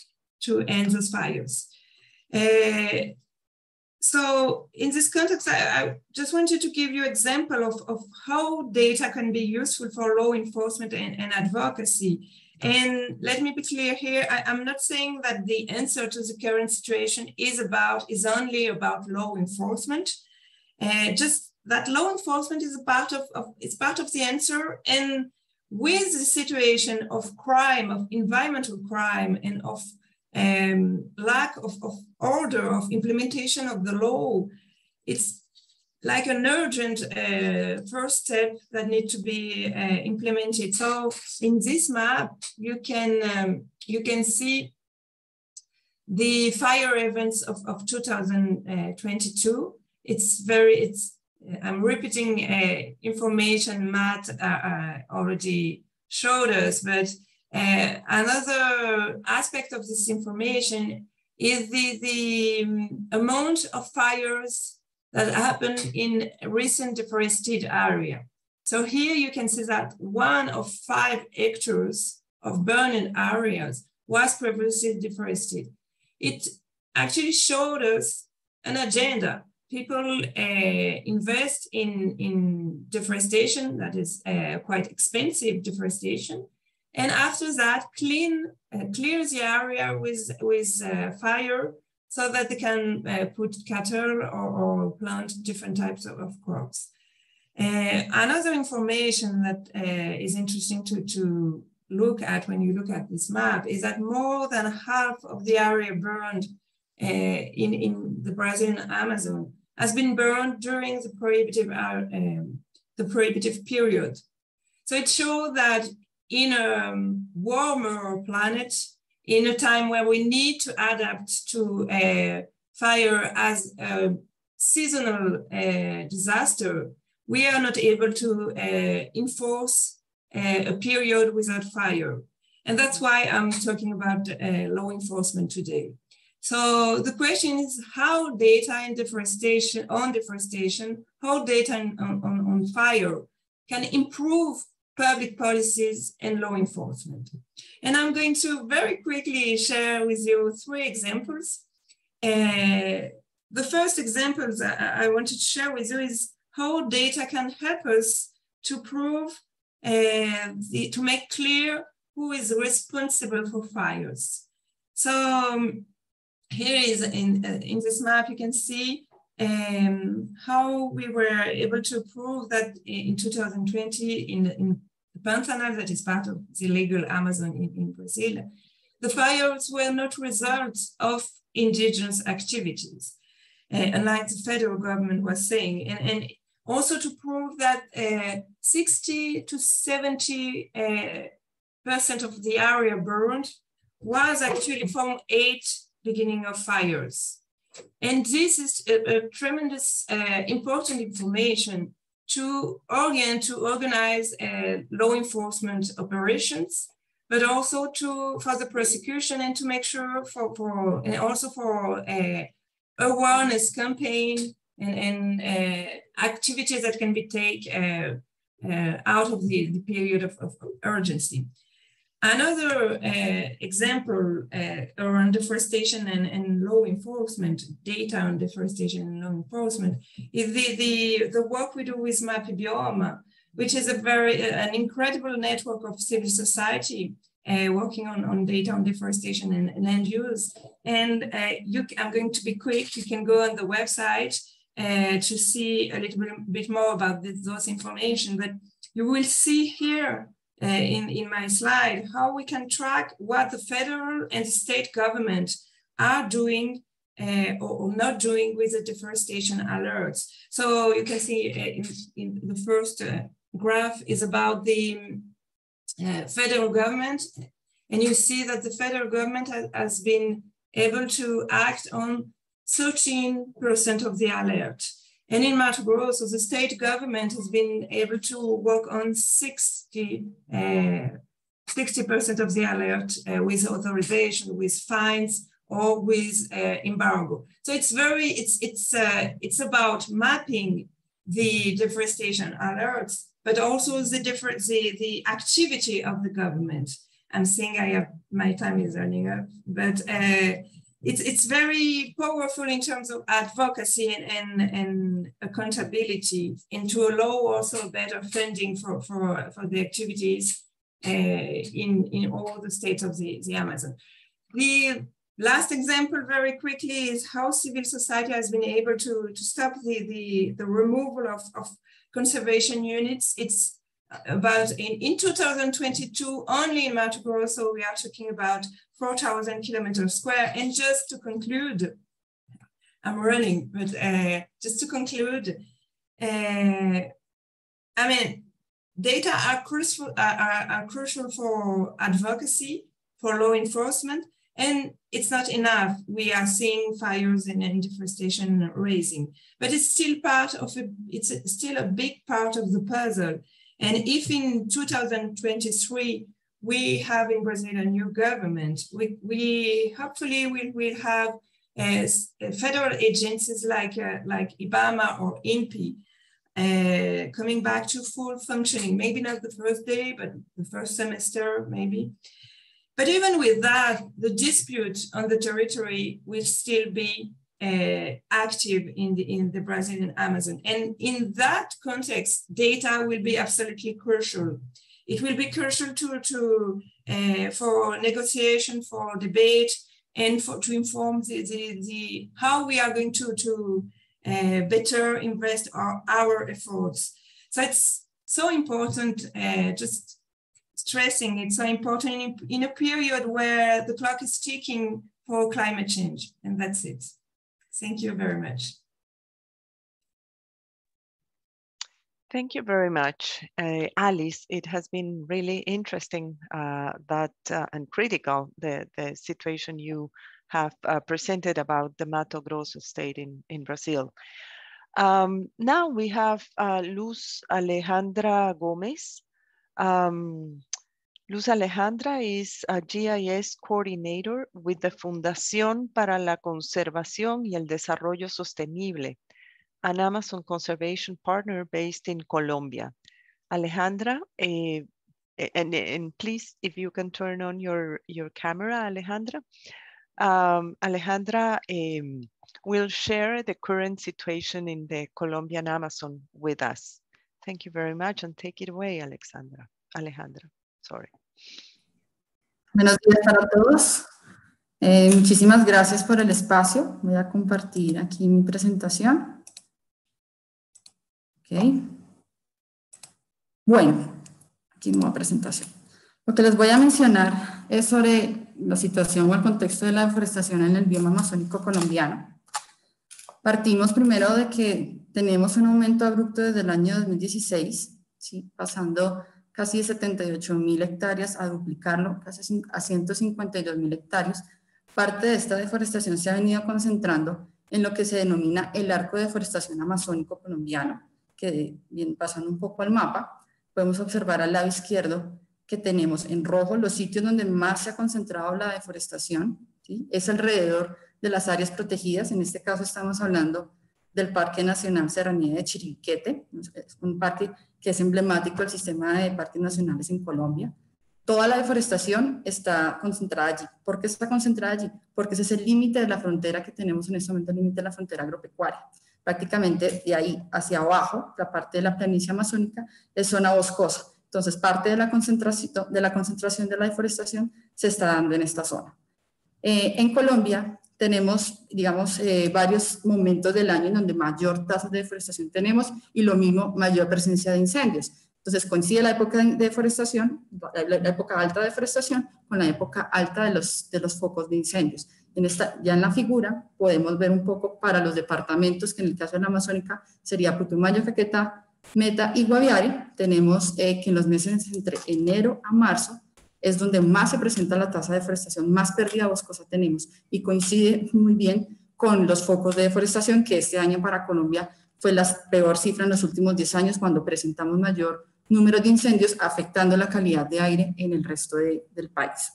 those fires. So in this context, I just wanted to give you an example of how data can be useful for law enforcement and advocacy. And let me be clear here, I'm not saying that the answer to the current situation is only about law enforcement. Just that law enforcement is part of the answer. And with the situation of crime, of environmental crime, and of lack of order, of implementation of the law, it's like an urgent first step that need to be implemented. So in this map, you can see the fire events of 2022. I'm repeating information Matt already showed us, but another aspect of this information is the amount of fires that happened in recent deforested area. So here you can see that 1 of 5 hectares of burning areas was previously deforested. It actually showed us an agenda. People invest in deforestation, that is quite expensive deforestation. And after that, clear the area with fire so that they can put cattle or plant different types of crops. Another information that is interesting to look at when you look at this map is that more than half of the area burned in the Brazilian Amazon has been burned during the prohibitive period. So it shows that in a warmer planet, in a time where we need to adapt to fire as a seasonal disaster, we are not able to enforce a period without fire. And that's why I'm talking about law enforcement today. So the question is how data in deforestation, how data on fire can improve public policies and law enforcement. And I'm going to very quickly share with you 3 examples. The first example that I wanted to share with you is how data can help us to prove, to make clear who is responsible for fires. So here is in this map, you can see how we were able to prove that in 2020 in the Pantanal, that is part of the legal Amazon in Brazil, the fires were not results of indigenous activities, unlike the federal government was saying. And also to prove that 60 to 70% of the area burned was actually from 8 beginning of fires. And this is a tremendous important information to organize law enforcement operations, but also for the prosecution and to make sure and also for awareness campaign and activities that can be taken out of the period of urgency. Another example around deforestation and law enforcement, data on deforestation and law enforcement, is the work we do with Mapibioma, which is an incredible network of civil society working on data on deforestation and land use. And I'm going to be quick, you can go on the website to see a little bit more about those information, but you will see here in my slide how we can track what the federal and the state government are doing or not doing with the deforestation alerts. So you can see in the first graph is about the federal government, and you see that the federal government has been able to act on 13% of the alert. And in Mato Grosso, the state government has been able to work on 60% of the alert with authorization, with fines, or with embargo. So it's about mapping the deforestation alerts, but also the activity of the government. I'm saying my time is running up, but it's very powerful in terms of advocacy and accountability, and to allow also better funding for the activities in all the states of the Amazon. The last example very quickly is how civil society has been able to stop the removal of conservation units. It's about in 2022, only in Mato Grosso, we are talking about 4,000 kilometers square. And just to conclude, I'm running, but just to conclude, I mean, data are crucial for advocacy, for law enforcement, and it's not enough. We are seeing fires and deforestation raising, but it's still it's still a big part of the puzzle. And if in 2023, we have in Brazil a new government, we hopefully will have federal agencies like IBAMA or INPE coming back to full functioning, maybe not the first day, but the first semester, maybe. But even with that, the dispute on the territory will still be active in the Brazilian Amazon. And in that context, data will be absolutely crucial. It will be crucial for negotiation, for debate, and to inform how we are going to better invest our efforts. So it's so important, just stressing, it's so important in a period where the clock is ticking for climate change. And that's it. Thank you very much. Thank you very much, Alice. It has been really interesting and critical, the situation you have presented about the Mato Grosso state in Brazil. Now we have Luz Alejandra Gomez. Luz Alejandra is a GIS coordinator with the Fundación para la Conservación y el Desarrollo Sostenible, an Amazon conservation partner based in Colombia. Alejandra, and please, if you can turn on your camera, Alejandra. Alejandra will share the current situation in the Colombian Amazon with us. Thank you very much, and take it away, Alejandra. Sorry. Buenos días para todos. Muchísimas gracias por el espacio. Voy a compartir aquí mi presentación. Ok. Bueno, aquí nueva presentación. Lo que les voy a mencionar es sobre la situación o el contexto de la deforestación en el bioma amazónico colombiano. Partimos primero de que tenemos un aumento abrupto desde el año 2016, ¿sí? Pasando casi de 78.000 hectáreas a duplicarlo casi a 152.000 hectáreas. Parte de esta deforestación se ha venido concentrando en lo que se denomina el arco de deforestación amazónico colombiano, que bien pasando un poco al mapa, podemos observar al lado izquierdo que tenemos en rojo los sitios donde más se ha concentrado la deforestación, ¿sí? Es alrededor de las áreas protegidas. En este caso estamos hablando del Parque Nacional Serranía de Chiribiquete, es un parque que es emblemático del sistema de parques nacionales en Colombia. Toda la deforestación está concentrada allí. ¿Por qué está concentrada allí? Porque ese es el límite de la frontera que tenemos en este momento, el límite de la frontera agropecuaria. Prácticamente de ahí hacia abajo, la parte de la planicie amazónica es zona boscosa. Entonces, parte de la concentración de la deforestación se está dando en esta zona. En Colombia tenemos, digamos, varios momentos del año en donde mayor tasa de deforestación tenemos y lo mismo, mayor presencia de incendios. Entonces, coincide la época de deforestación, la época alta de deforestación, con la época alta de los focos de incendios. Ya en la figura podemos ver un poco para los departamentos, que en el caso de la Amazónica sería Putumayo, Caquetá, Meta y Guaviare. Tenemos que en los meses entre enero a marzo es donde más se presenta la tasa de deforestación, más pérdida boscosa tenemos, y coincide muy bien con los focos de deforestación, que este año para Colombia fue la peor cifra en los últimos 10 años, cuando presentamos mayor número de incendios afectando la calidad de aire en el resto del país.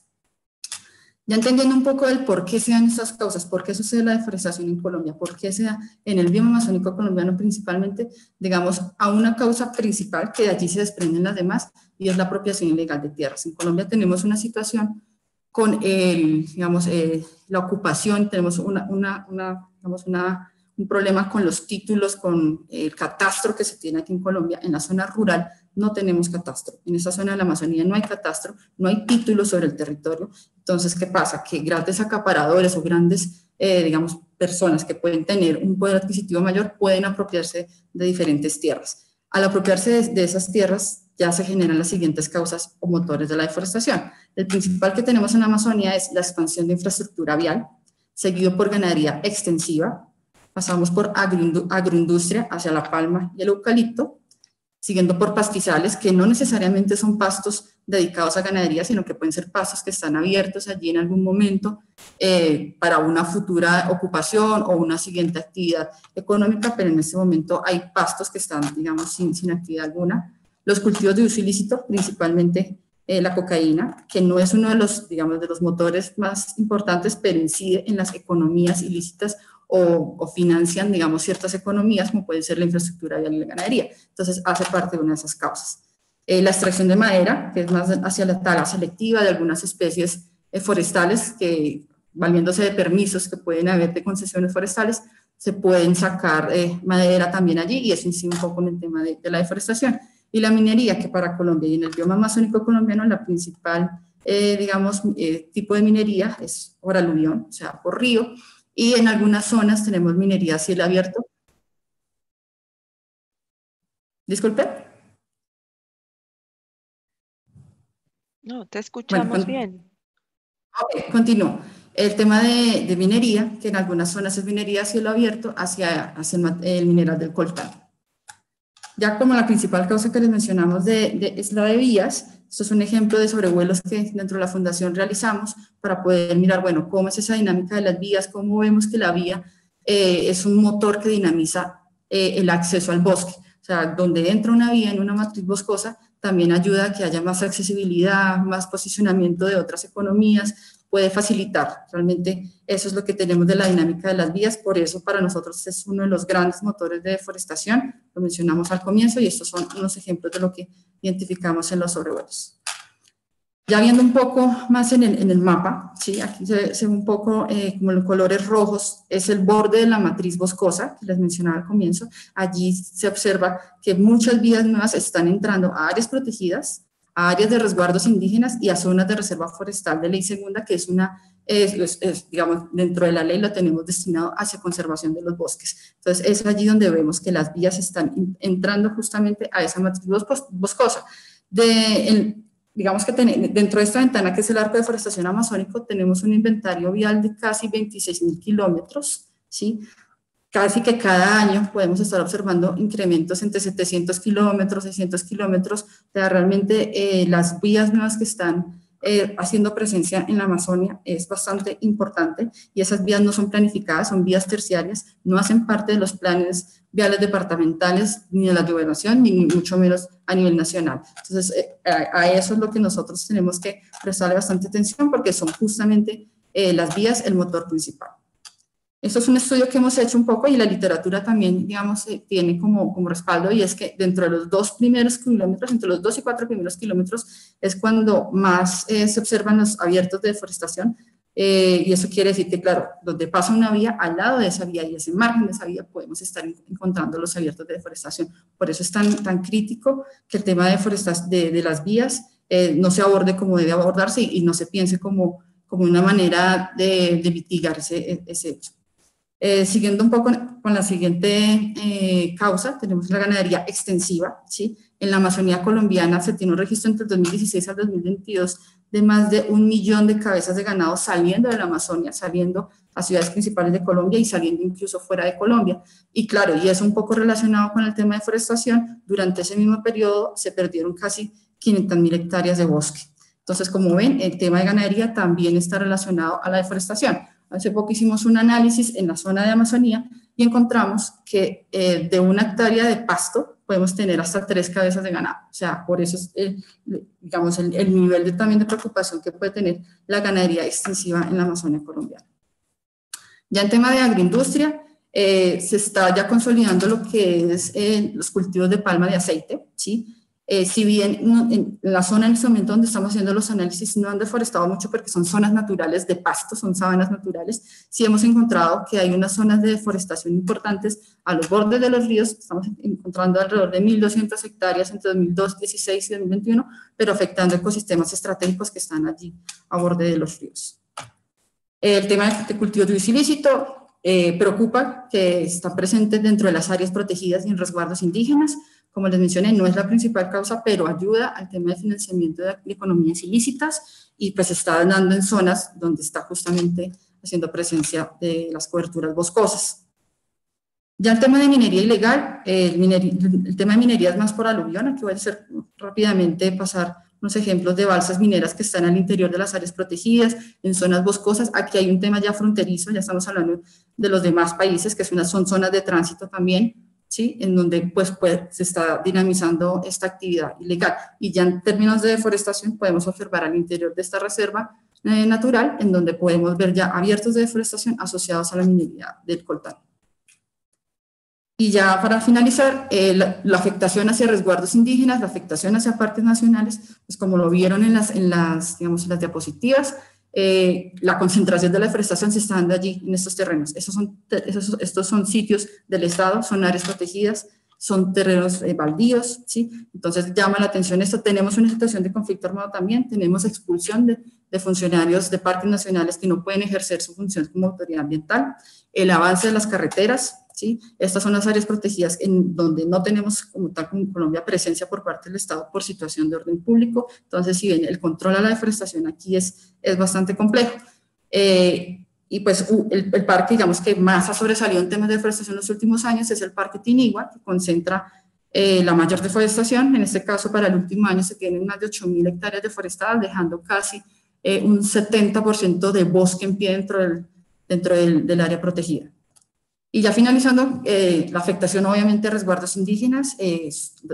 Ya entendiendo un poco del por qué se dan estas causas, por qué sucede la deforestación en Colombia, por qué se da en el bioma amazónico colombiano principalmente, digamos, a una causa principal que de allí se desprenden las demás, y es la apropiación ilegal de tierras. En Colombia tenemos una situación con digamos, la ocupación, tenemos un problema con los títulos, con el catastro que se tiene aquí en Colombia. En la zona rural no tenemos catastro. En esa zona de la Amazonía no hay catastro, no hay títulos sobre el territorio. Entonces, ¿qué pasa? Que grandes acaparadores o grandes, digamos, personas que pueden tener un poder adquisitivo mayor pueden apropiarse de diferentes tierras. Al apropiarse de esas tierras, ya se generan las siguientes causas o motores de la deforestación. El principal que tenemos en la Amazonía es la expansión de infraestructura vial, seguido por ganadería extensiva. Pasamos por agroindustria hacia la palma y el eucalipto, siguiendo por pastizales, que no necesariamente son pastos dedicados a ganadería, sino que pueden ser pastos que están abiertos allí en algún momento para una futura ocupación o una siguiente actividad económica, pero en este momento hay pastos que están, digamos, sin actividad alguna. Los cultivos de uso ilícito, principalmente la cocaína, que no es uno de los, digamos, de los motores más importantes, pero incide en las economías ilícitas o financian, digamos, ciertas economías, como puede ser la infraestructura vial y la ganadería. Entonces, hace parte de una de esas causas. La extracción de madera, que es más hacia la tala selectiva de algunas especies forestales, que valiéndose de permisos que pueden haber de concesiones forestales, se pueden sacar madera también allí, y eso incide un poco en el tema de la deforestación. Y la minería, que para Colombia y en el bioma amazónico colombiano, la principal, digamos, tipo de minería es por aluvión, o sea, por río, y en algunas zonas tenemos minería a cielo abierto. Disculpe. No, te escuchamos bien. Ok, continúo. El tema de minería, que en algunas zonas es minería a cielo abierto hacia el mineral del coltán. Ya como la principal causa que les mencionamos es la de vías. Esto es un ejemplo de sobrevuelos que dentro de la fundación realizamos para poder mirar, bueno, cómo es esa dinámica de las vías, cómo vemos que la vía es un motor que dinamiza el acceso al bosque. O sea, donde entra una vía en una matriz boscosa, también ayuda a que haya más accesibilidad, más posicionamiento de otras economías, puede facilitar. Realmente eso es lo que tenemos de la dinámica de las vías, por eso para nosotros es uno de los grandes motores de deforestación, lo mencionamos al comienzo, y estos son unos ejemplos de lo que identificamos en los sobrevuelos. Ya viendo un poco más en el mapa, ¿sí? Aquí se ve un poco como los colores rojos, es el borde de la matriz boscosa, que les mencionaba al comienzo. Allí se observa que muchas vías nuevas están entrando a áreas protegidas, a áreas de resguardos indígenas y a zonas de reserva forestal de ley segunda, que es una, digamos, dentro de la ley lo tenemos destinado hacia conservación de los bosques. Entonces es allí donde vemos que las vías están entrando justamente a esa matriz boscosa. Digamos que dentro de esta ventana, que es el arco de deforestación amazónico, tenemos un inventario vial de casi 26.000 kilómetros, ¿sí? Casi que cada año podemos estar observando incrementos entre 700 kilómetros, 600 kilómetros. O sea, realmente las vías nuevas que están haciendo presencia en la Amazonia es bastante importante, y esas vías no son planificadas, son vías terciarias, no hacen parte de los planes viales departamentales, ni de la gobernación, ni mucho menos a nivel nacional. Entonces, a eso es lo que nosotros tenemos que prestarle bastante atención, porque son justamente las vías el motor principal. Esto es un estudio que hemos hecho un poco, y la literatura también, digamos, tiene como respaldo, y es que dentro de los 2 primeros kilómetros, entre los 2 y 4 primeros kilómetros, es cuando más se observan los abiertos de deforestación, y eso quiere decir que, claro, donde pasa una vía, al lado de esa vía y ese margen de esa vía, podemos estar encontrando los abiertos de deforestación. Por eso es tan crítico que el tema de las vías no se aborde como debe abordarse, y no se piense como una manera de mitigar ese hecho. Siguiendo un poco con la siguiente causa, tenemos la ganadería extensiva, ¿sí? En la Amazonía colombiana se tiene un registro entre el 2016 al 2022 de más de 1 millón de cabezas de ganado saliendo de la Amazonia, saliendo a ciudades principales de Colombia y saliendo incluso fuera de Colombia. Y claro, y es un poco relacionado con el tema de deforestación, durante ese mismo periodo se perdieron casi 500.000 hectáreas de bosque. Entonces, como ven, el tema de ganadería también está relacionado a la deforestación. Hace poco hicimos un análisis en la zona de Amazonía y encontramos que de 1 hectárea de pasto podemos tener hasta 3 cabezas de ganado. O sea, por eso es digamos, el nivel también de preocupación que puede tener la ganadería extensiva en la Amazonia colombiana. Ya en tema de agroindustria, se está ya consolidando lo que es los cultivos de palma de aceite, ¿sí? Si bien en la zona en este momento donde estamos haciendo los análisis no han deforestado mucho porque son zonas naturales de pasto, son sabanas naturales, sí hemos encontrado que hay unas zonas de deforestación importantes a los bordes de los ríos. Estamos encontrando alrededor de 1.200 hectáreas entre 2016 y 2021, pero afectando ecosistemas estratégicos que están allí a borde de los ríos. El tema de cultivo de uso ilícito preocupa, que está presente dentro de las áreas protegidas y en resguardos indígenas. Como les mencioné, no es la principal causa, pero ayuda al tema de financiamiento de economías ilícitas y pues está dando en zonas donde está justamente haciendo presencia de las coberturas boscosas. Ya el tema de minería ilegal, el tema de minería es más por aluvión. Aquí voy a hacer rápidamente pasar unos ejemplos de balsas mineras que están al interior de las áreas protegidas, en zonas boscosas. Aquí hay un tema ya fronterizo, ya estamos hablando de los demás países, que son zonas de tránsito también, ¿sí? En donde pues se está dinamizando esta actividad ilegal. Y ya en términos de deforestación podemos observar al interior de esta reserva natural, en donde podemos ver ya abiertos de deforestación asociados a la minería del coltán. Y ya para finalizar, la afectación hacia resguardos indígenas, la afectación hacia parques nacionales, pues como lo vieron en las diapositivas, la concentración de la deforestación se está dando allí, en estos terrenos. Estos son sitios del Estado, son áreas protegidas, son terrenos baldíos, ¿sí? Entonces llama la atención esto. Tenemos una situación de conflicto armado también, tenemos expulsión de funcionarios de parques nacionales que no pueden ejercer su función como autoridad ambiental, el avance de las carreteras, ¿sí? Estas son las áreas protegidas en donde no tenemos como tal como en Colombia presencia por parte del Estado por situación de orden público. Entonces, si bien el control a la deforestación aquí es bastante complejo. Y pues el parque, digamos, que más ha sobresalido en temas de deforestación en los últimos años es el Parque Tinigua, que concentra la mayor deforestación. En este caso, para el último año se tienen más de 8.000 hectáreas deforestadas, dejando casi un 70% de bosque en pie dentro del área protegida. Y ya finalizando, la afectación obviamente a resguardos indígenas.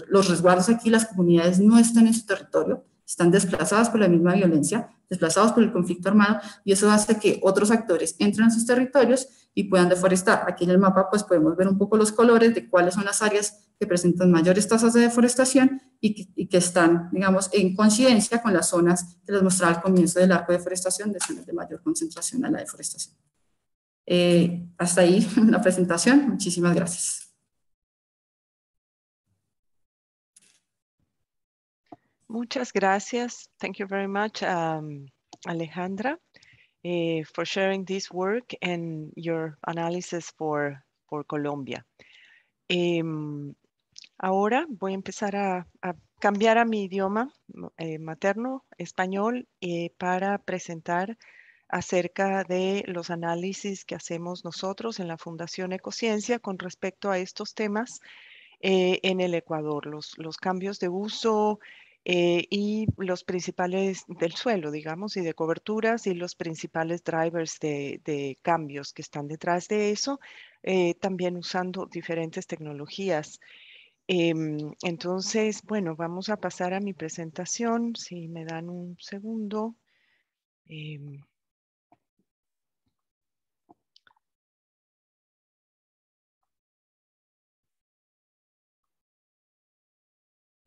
Los resguardos aquí, las comunidades no están en su territorio, están desplazadas por la misma violencia, desplazados por el conflicto armado, y eso hace que otros actores entren a sus territorios y puedan deforestar. Aquí en el mapa pues podemos ver un poco los colores de cuáles son las áreas que presentan mayores tasas de deforestación y que están, digamos, en coincidencia con las zonas que les mostraba al comienzo del arco de deforestación, de zonas de mayor concentración a la deforestación. Hasta ahí la presentación. Muchísimas gracias. Muchas gracias. Thank you very much, Alejandra, for sharing this work and your analysis for Colombia. Ahora voy a empezar a cambiar a mi idioma materno, español, para presentar acerca de los análisis que hacemos nosotros en la Fundación Ecociencia con respecto a estos temas en el Ecuador, los cambios de uso y los principales del suelo, digamos, y de coberturas y los principales drivers de cambios que están detrás de eso, también usando diferentes tecnologías. Entonces, bueno, vamos a pasar a mi presentación, si me dan un segundo.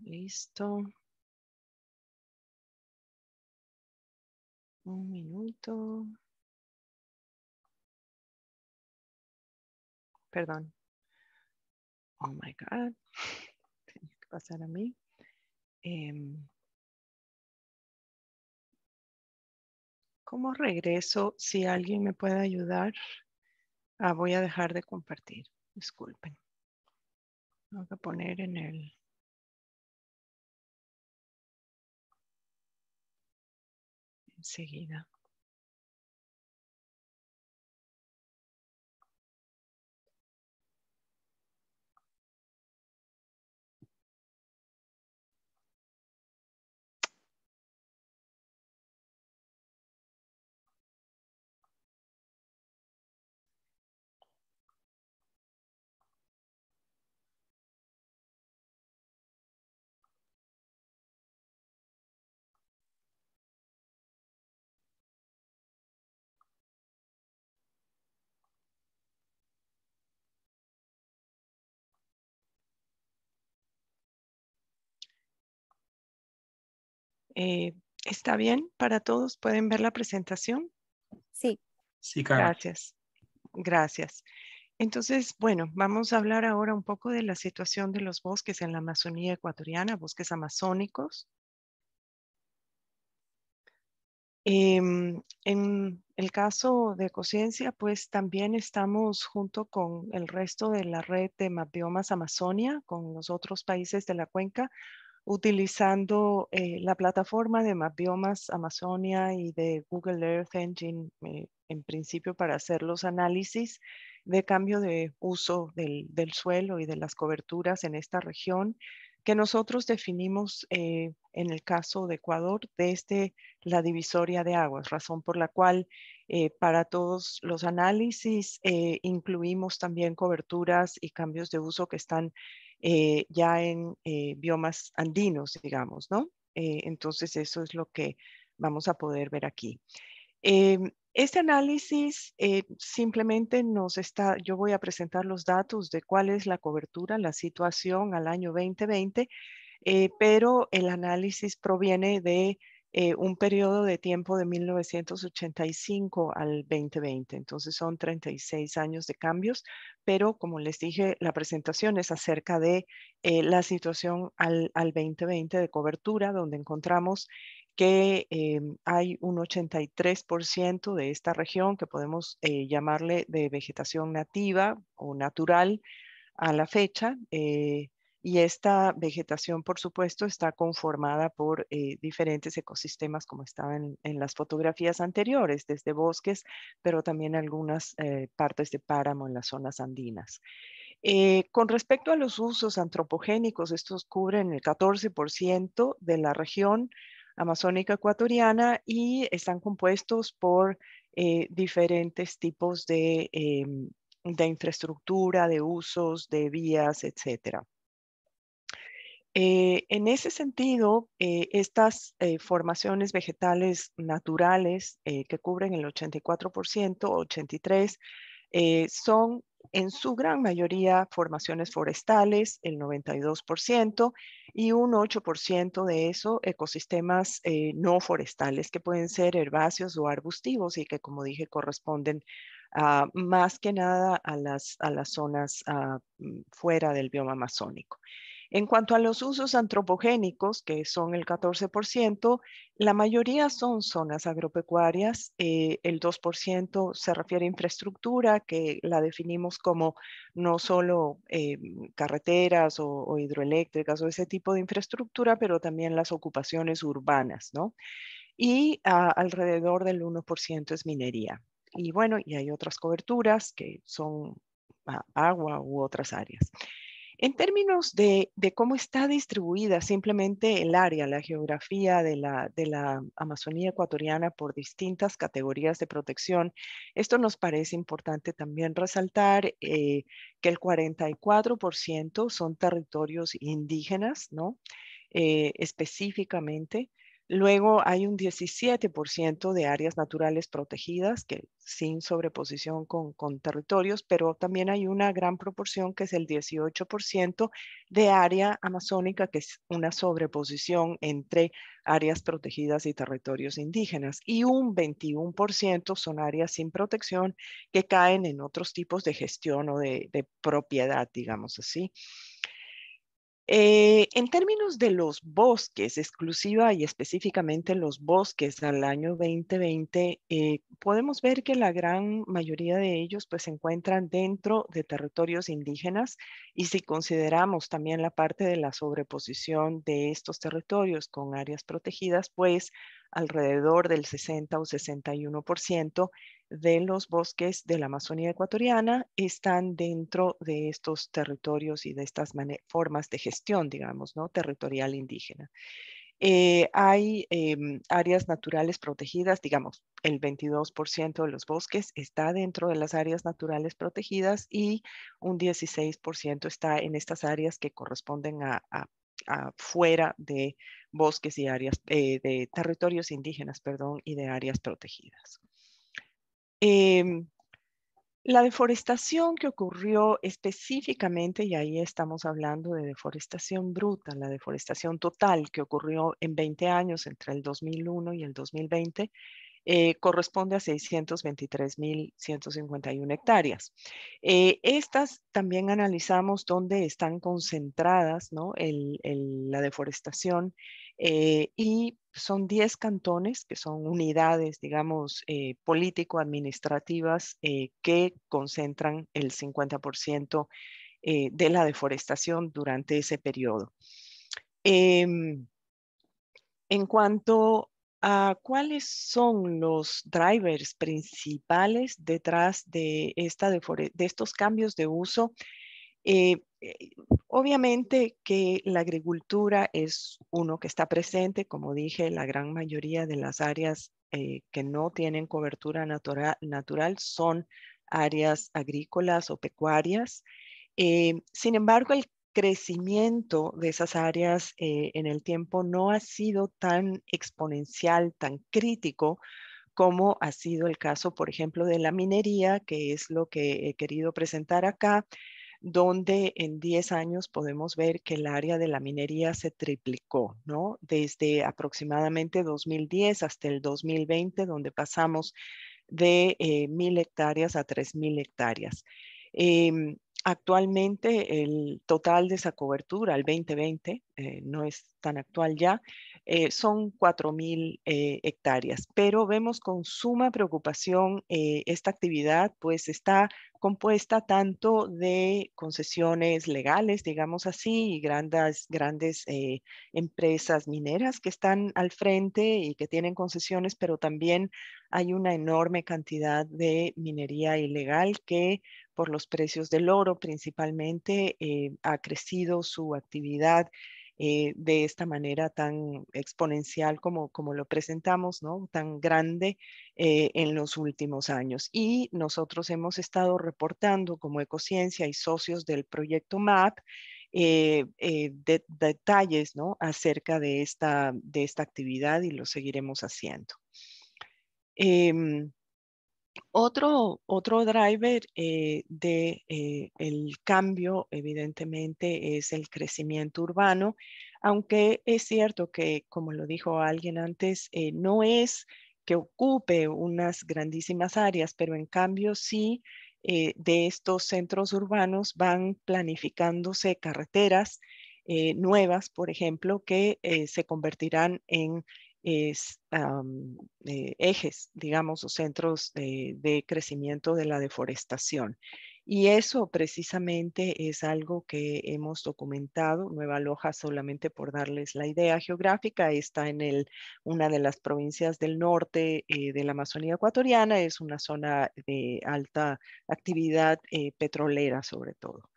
Listo. Un minuto. Perdón. Oh my God. Tenía que pasar a mí. ¿Cómo regreso? Si alguien me puede ayudar. Voy a dejar de compartir. Disculpen. Voy a poner en el... enseguida. ¿Está bien para todos? ¿Pueden ver la presentación? Sí. Sí, Carmen. Gracias. Gracias. Entonces, bueno, vamos a hablar ahora un poco de la situación de los bosques en la Amazonía ecuatoriana, bosques amazónicos. En el caso de Ecociencia, pues también estamos junto con el resto de la red de Mapbiomas Amazonia, con los otros países de la cuenca, utilizando la plataforma de Mapbiomas Amazonia y de Google Earth Engine, en principio para hacer los análisis de cambio de uso del suelo y de las coberturas en esta región, que nosotros definimos en el caso de Ecuador desde la divisoria de aguas, razón por la cual para todos los análisis incluimos también coberturas y cambios de uso que están ya en biomas andinos, digamos, ¿no? Entonces eso es lo que vamos a poder ver aquí. Este análisis simplemente yo voy a presentar los datos de cuál es la cobertura, la situación al año 2020, pero el análisis proviene de un periodo de tiempo de 1985 al 2020. Entonces son 36 años de cambios, pero como les dije, la presentación es acerca de la situación al 2020 de cobertura, donde encontramos que hay un 83% de esta región que podemos llamarle de vegetación nativa o natural a la fecha. Y esta vegetación, por supuesto, está conformada por diferentes ecosistemas como estaban en las fotografías anteriores, desde bosques, pero también algunas partes de páramo en las zonas andinas. Con respecto a los usos antropogénicos, estos cubren el 14% de la región amazónica ecuatoriana y están compuestos por diferentes tipos de infraestructura, de usos, de vías, etcétera. En ese sentido, estas formaciones vegetales naturales que cubren el 84%, 83%, son en su gran mayoría formaciones forestales, el 92%, y un 8% de eso ecosistemas no forestales, que pueden ser herbáceos o arbustivos y que, como dije, corresponden más que nada a las zonas fuera del bioma amazónico. En cuanto a los usos antropogénicos, que son el 14%, la mayoría son zonas agropecuarias. El 2% se refiere a infraestructura, que la definimos como no solo carreteras o hidroeléctricas o ese tipo de infraestructura, pero también las ocupaciones urbanas, ¿no? Y alrededor del 1% es minería. Y bueno, y hay otras coberturas que son agua u otras áreas. En términos de cómo está distribuida simplemente el área, la geografía de la Amazonía ecuatoriana por distintas categorías de protección, esto nos parece importante también resaltar que el 44% son territorios indígenas, ¿no? Específicamente. Luego hay un 17% de áreas naturales protegidas, que sin sobreposición con territorios, pero también hay una gran proporción que es el 18% de área amazónica, que es una sobreposición entre áreas protegidas y territorios indígenas. Y un 21% son áreas sin protección que caen en otros tipos de gestión o de propiedad, digamos así. En términos de los bosques, exclusiva y específicamente los bosques al año 2020, podemos ver que la gran mayoría de ellos pues, se encuentran dentro de territorios indígenas, y si consideramos también la parte de la sobreposición de estos territorios con áreas protegidas, pues alrededor del 60 o 61% de los bosques de la Amazonía ecuatoriana están dentro de estos territorios y de estas formas de gestión, digamos, ¿no? Territorial indígena. Hay áreas naturales protegidas, digamos, el 22% de los bosques está dentro de las áreas naturales protegidas y un 16% está en estas áreas que corresponden a fuera de bosques y áreas, de territorios indígenas, perdón, y de áreas protegidas. La deforestación que ocurrió específicamente, y ahí estamos hablando de deforestación bruta, la deforestación total que ocurrió en 20 años entre el 2001 y el 2020, corresponde a 623.151 hectáreas. Estas también analizamos dónde están concentradas, ¿no? La deforestación y son 10 cantones que son unidades, digamos, político-administrativas que concentran el 50% de la deforestación durante ese periodo. En cuanto a cuáles son los drivers principales detrás de estos cambios de uso, obviamente que la agricultura es uno que está presente, como dije, la gran mayoría de las áreas que no tienen cobertura natural son áreas agrícolas o pecuarias. Sin embargo, el crecimiento de esas áreas en el tiempo no ha sido tan exponencial, tan crítico como ha sido el caso, por ejemplo, de la minería, que es lo que he querido presentar acá, donde en 10 años podemos ver que el área de la minería se triplicó, ¿no? Desde aproximadamente 2010 hasta el 2020, donde pasamos de 1.000 hectáreas a 3.000 hectáreas. Actualmente el total de esa cobertura al 2020, no es tan actual ya, son 4.000 hectáreas, pero vemos con suma preocupación esta actividad, pues está compuesta tanto de concesiones legales, digamos así, y grandes empresas mineras que están al frente y que tienen concesiones, pero también hay una enorme cantidad de minería ilegal que por los precios del oro principalmente ha crecido su actividad de esta manera tan exponencial como lo presentamos, ¿no? Tan grande en los últimos años. Y nosotros hemos estado reportando como Ecociencia y socios del proyecto MAP detalles, ¿no? Acerca de esta actividad y lo seguiremos haciendo. Otro driver el cambio, evidentemente, es el crecimiento urbano, aunque es cierto que, como lo dijo alguien antes, no es que ocupe unas grandísimas áreas, pero en cambio sí de estos centros urbanos van planificándose carreteras nuevas, por ejemplo, que se convertirán en ejes, digamos, o centros de crecimiento de la deforestación. Y eso precisamente es algo que hemos documentado. Nueva Loja, solamente por darles la idea geográfica, está en una de las provincias del norte de la Amazonía ecuatoriana. Es una zona de alta actividad petrolera sobre todo.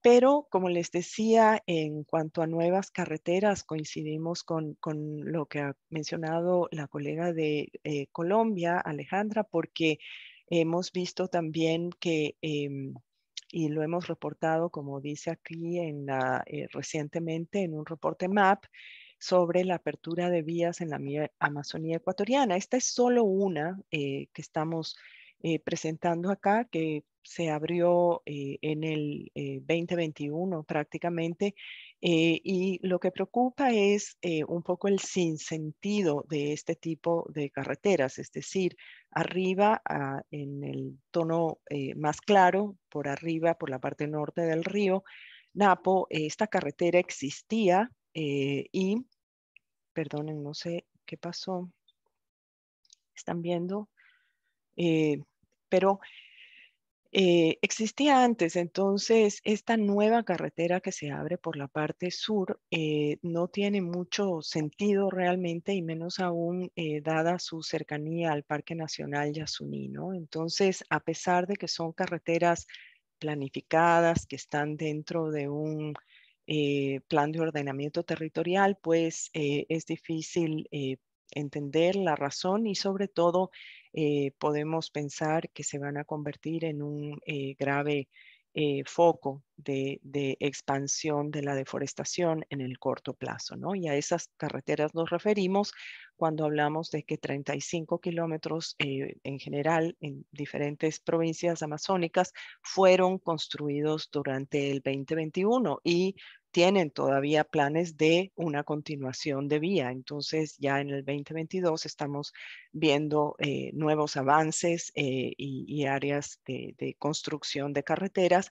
Pero, como les decía, en cuanto a nuevas carreteras, coincidimos con lo que ha mencionado la colega de Colombia, Alejandra, porque hemos visto también que, y lo hemos reportado, como dice aquí recientemente en un reporte MAP, sobre la apertura de vías en la Amazonía ecuatoriana. Esta es solo una que estamos presentando acá, que se abrió en el 2021 prácticamente, y lo que preocupa es un poco el sinsentido de este tipo de carreteras, es decir, arriba en el tono más claro, por arriba, por la parte norte del río Napo, esta carretera existía y, perdonen, no sé qué pasó, están viendo, pero existía antes. Entonces esta nueva carretera que se abre por la parte sur no tiene mucho sentido realmente, y menos aún dada su cercanía al Parque Nacional Yasuní, ¿no? Entonces, a pesar de que son carreteras planificadas, que están dentro de un plan de ordenamiento territorial, pues es difícil entender la razón, y sobre todo podemos pensar que se van a convertir en un grave foco de expansión de la deforestación en el corto plazo, ¿no? Y a esas carreteras nos referimos cuando hablamos de que 35 kilómetros en general en diferentes provincias amazónicas fueron construidos durante el 2021 y tienen todavía planes de una continuación de vía. Entonces ya en el 2022 estamos viendo nuevos avances y áreas de construcción de carreteras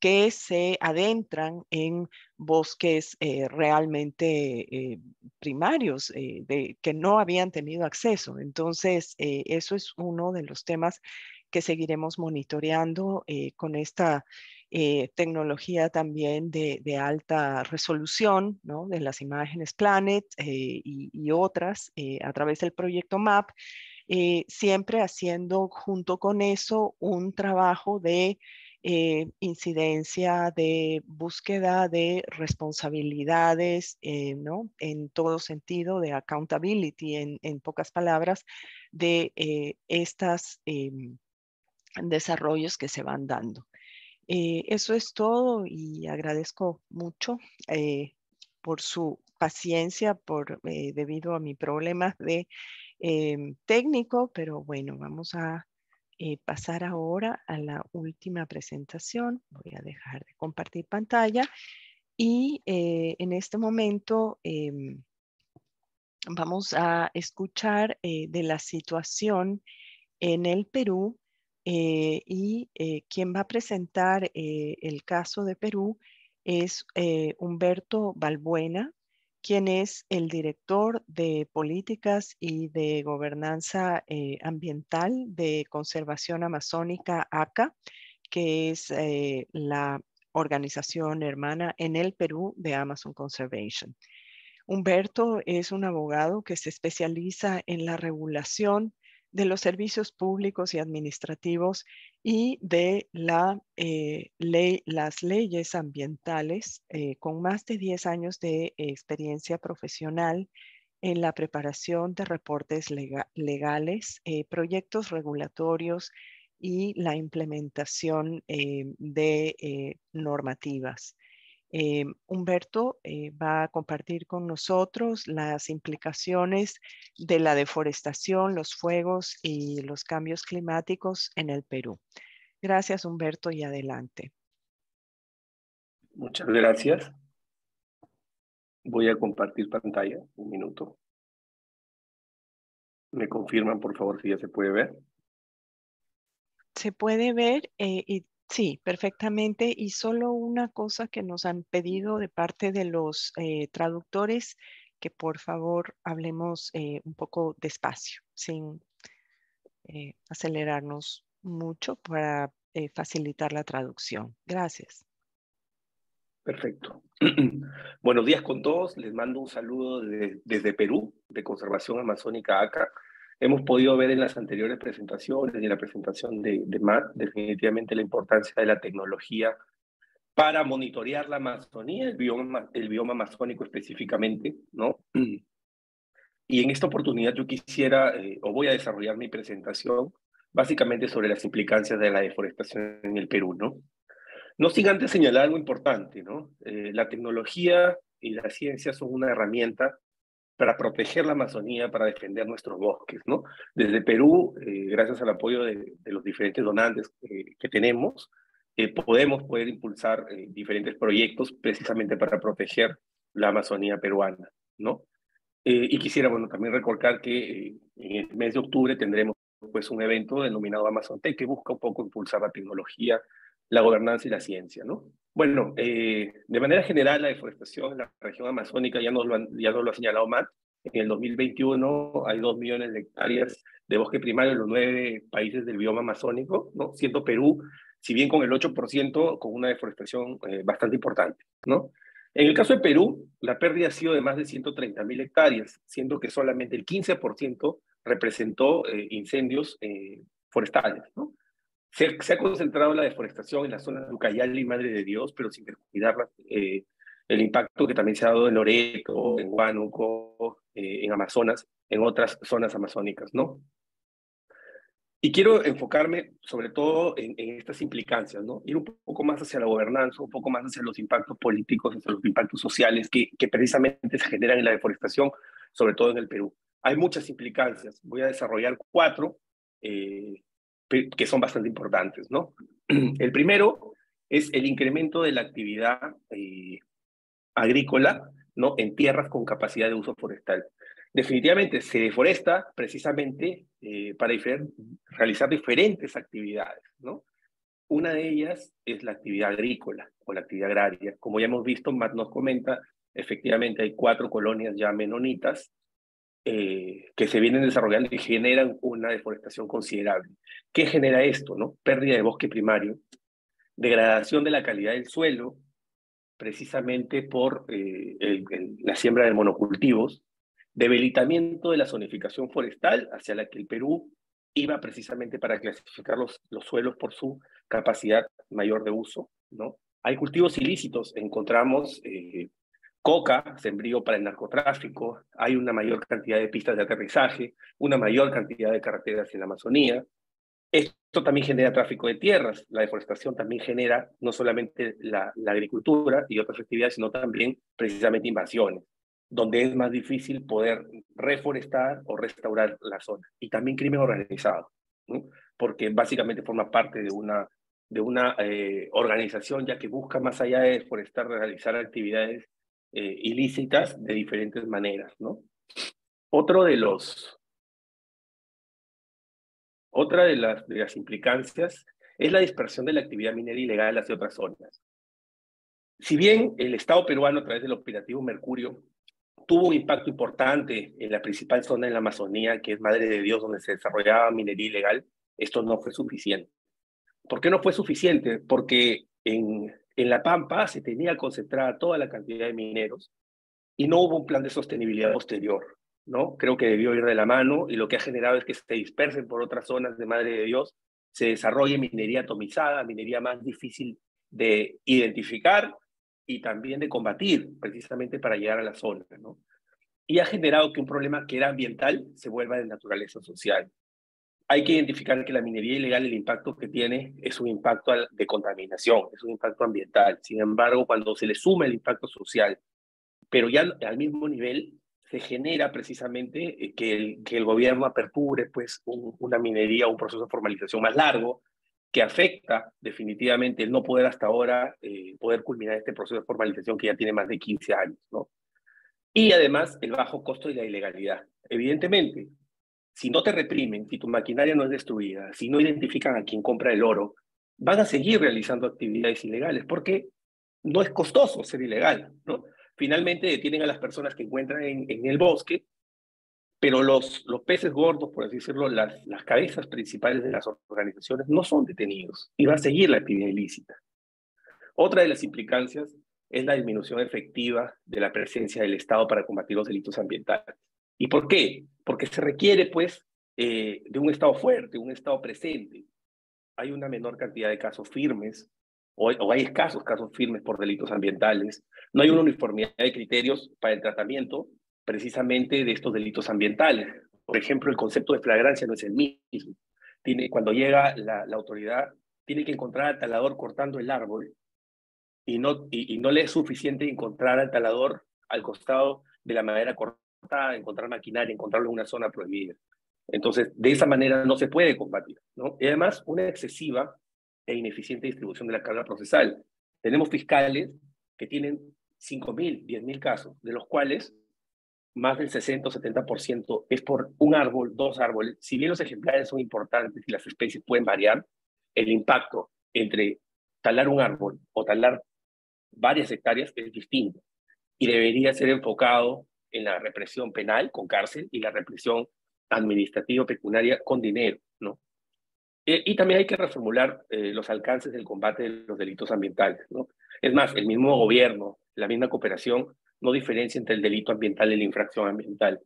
que se adentran en bosques realmente primarios que no habían tenido acceso. Entonces, eso es uno de los temas que seguiremos monitoreando con esta tecnología también de alta resolución, ¿no? De las imágenes Planet y otras a través del proyecto MAP, siempre haciendo junto con eso un trabajo de incidencia, de búsqueda de responsabilidades, ¿no? En todo sentido, de accountability, en pocas palabras, de estos desarrollos que se van dando. Eso es todo y agradezco mucho por su paciencia debido a mi problema de técnico, pero bueno, vamos a pasar ahora a la última presentación. Voy a dejar de compartir pantalla y en este momento vamos a escuchar de la situación en el Perú y quien va a presentar el caso de Perú es Humberto Balbuena, quien es el director de políticas y de gobernanza ambiental de Conservación Amazónica ACA, que es la organización hermana en el Perú de Amazon Conservation. Humberto es un abogado que se especializa en la regulación de los servicios públicos y administrativos y de las leyes ambientales, con más de 10 años de experiencia profesional en la preparación de reportes legales, proyectos regulatorios y la implementación de normativas. Humberto va a compartir con nosotros las implicaciones de la deforestación, los fuegos y los cambios climáticos en el Perú. Gracias, Humberto, y adelante. Muchas gracias. Voy a compartir pantalla, un minuto. ¿Me confirman, por favor, si ya se puede ver? Se puede ver y sí, perfectamente. Y solo una cosa que nos han pedido de parte de los traductores, que por favor hablemos un poco despacio, sin acelerarnos mucho para facilitar la traducción. Gracias. Perfecto. Buenos días con todos. Les mando un saludo desde Perú, de Conservación Amazónica ACA. Hemos podido ver en las anteriores presentaciones y en la presentación de Matt definitivamente la importancia de la tecnología para monitorear la Amazonía, el bioma amazónico específicamente, ¿no? Y en esta oportunidad yo quisiera, o voy a desarrollar mi presentación, básicamente sobre las implicancias de la deforestación en el Perú, ¿no? No sin antes señalar algo importante, ¿no? La tecnología y la ciencia son una herramienta para proteger la Amazonía, para defender nuestros bosques, ¿no? Desde Perú, gracias al apoyo de los diferentes donantes que tenemos, podemos poder impulsar diferentes proyectos precisamente para proteger la Amazonía peruana, ¿no? Y quisiera, bueno, también recordar que en el mes de octubre tendremos pues un evento denominado Amazon Tech que busca un poco impulsar la tecnología, la gobernanza y la ciencia, ¿no? Bueno, de manera general, la deforestación en la región amazónica ya nos lo ha señalado Matt. En el 2021 hay 2 millones de hectáreas de bosque primario en los 9 países del bioma amazónico, ¿no? Siendo Perú, si bien con el 8%, con una deforestación bastante importante, ¿no? En el caso de Perú, la pérdida ha sido de más de 130.000 hectáreas, siendo que solamente el 15% representó incendios forestales, ¿no? Se ha concentrado la deforestación en las zonas de Ucayali y Madre de Dios, pero sin descuidar el impacto que también se ha dado en Loreto, en Huánuco, en Amazonas, en otras zonas amazónicas, ¿no? Y quiero enfocarme sobre todo en estas implicancias, ¿no? Ir un poco más hacia la gobernanza, un poco más hacia los impactos políticos, hacia los impactos sociales que precisamente se generan en la deforestación, sobre todo en el Perú. Hay muchas implicancias. Voy a desarrollar 4 que son bastante importantes, ¿no? El primero es el incremento de la actividad agrícola, ¿no? En tierras con capacidad de uso forestal. Definitivamente se deforesta precisamente para realizar diferentes actividades, ¿no? Una de ellas es la actividad agrícola o la actividad agraria. Como ya hemos visto, Matt nos comenta, efectivamente hay 4 colonias ya menonitas que se vienen desarrollando y generan una deforestación considerable. ¿Qué genera esto, no? Pérdida de bosque primario, degradación de la calidad del suelo, precisamente por la siembra de monocultivos, debilitamiento de la zonificación forestal hacia la que el Perú iba precisamente para clasificar los suelos por su capacidad mayor de uso, ¿no? Hay cultivos ilícitos, encontramos coca, sembrío para el narcotráfico, hay una mayor cantidad de pistas de aterrizaje, una mayor cantidad de carreteras en la Amazonía. Esto también genera tráfico de tierras. La deforestación también genera no solamente la agricultura y otras actividades, sino también precisamente invasiones, donde es más difícil poder reforestar o restaurar la zona. Y también crimen organizado, ¿no? Porque básicamente forma parte de una organización ya que busca, más allá de deforestar, realizar actividades ilícitas de diferentes maneras, ¿no? Otra de las implicancias es la dispersión de la actividad minera ilegal hacia otras zonas. Si bien el Estado peruano, a través del operativo Mercurio, tuvo un impacto importante en la principal zona de la Amazonía, que es Madre de Dios, donde se desarrollaba minería ilegal, esto no fue suficiente. ¿Por qué no fue suficiente? Porque en La Pampa se tenía concentrada toda la cantidad de mineros y no hubo un plan de sostenibilidad posterior, ¿no? Creo que debió ir de la mano y lo que ha generado es que se dispersen por otras zonas de Madre de Dios, se desarrolle minería atomizada, minería más difícil de identificar y también de combatir, precisamente para llegar a la zona, ¿no? Y ha generado que un problema que era ambiental se vuelva de naturaleza social. Hay que identificar que la minería ilegal, el impacto que tiene es un impacto de contaminación, es un impacto ambiental. Sin embargo, cuando se le suma el impacto social, pero ya al mismo nivel, se genera precisamente que el gobierno aperture pues, una minería, un proceso de formalización más largo, que afecta definitivamente el no poder hasta ahora poder culminar este proceso de formalización que ya tiene más de 15 años, ¿no? Y además el bajo costo y la ilegalidad. Evidentemente, si no te reprimen, si tu maquinaria no es destruida, si no identifican a quien compra el oro, van a seguir realizando actividades ilegales porque no es costoso ser ilegal, ¿no? Finalmente detienen a las personas que encuentran en el bosque, pero los peces gordos, por así decirlo, las cabezas principales de las organizaciones no son detenidos y va a seguir la actividad ilícita. Otra de las implicancias es la disminución efectiva de la presencia del Estado para combatir los delitos ambientales. ¿Y por qué? Porque se requiere, pues, de un Estado fuerte, un Estado presente. Hay una menor cantidad de casos firmes, o hay escasos casos firmes por delitos ambientales. No hay una uniformidad de criterios para el tratamiento precisamente de estos delitos ambientales. Por ejemplo, el concepto de flagrancia no es el mismo. Cuando llega la autoridad, tiene que encontrar al talador cortando el árbol y no le es suficiente encontrar al talador al costado de la madera cortada, encontrar maquinaria, encontrarlo en una zona prohibida. Entonces, de esa manera no se puede combatir, ¿no? Y además, una excesiva e ineficiente distribución de la carga procesal. Tenemos fiscales que tienen 5.000, 10.000 casos, de los cuales más del 60 o 70% es por un árbol, 2 árboles. Si bien los ejemplares son importantes y las especies pueden variar, el impacto entre talar un árbol o talar varias hectáreas es distinto y debería ser enfocado en la represión penal con cárcel y la represión administrativa pecuniaria con dinero, ¿no? Y también hay que reformular los alcances del combate de los delitos ambientales, ¿no? Es más, el mismo gobierno, la misma cooperación, no diferencia entre el delito ambiental y la infracción ambiental,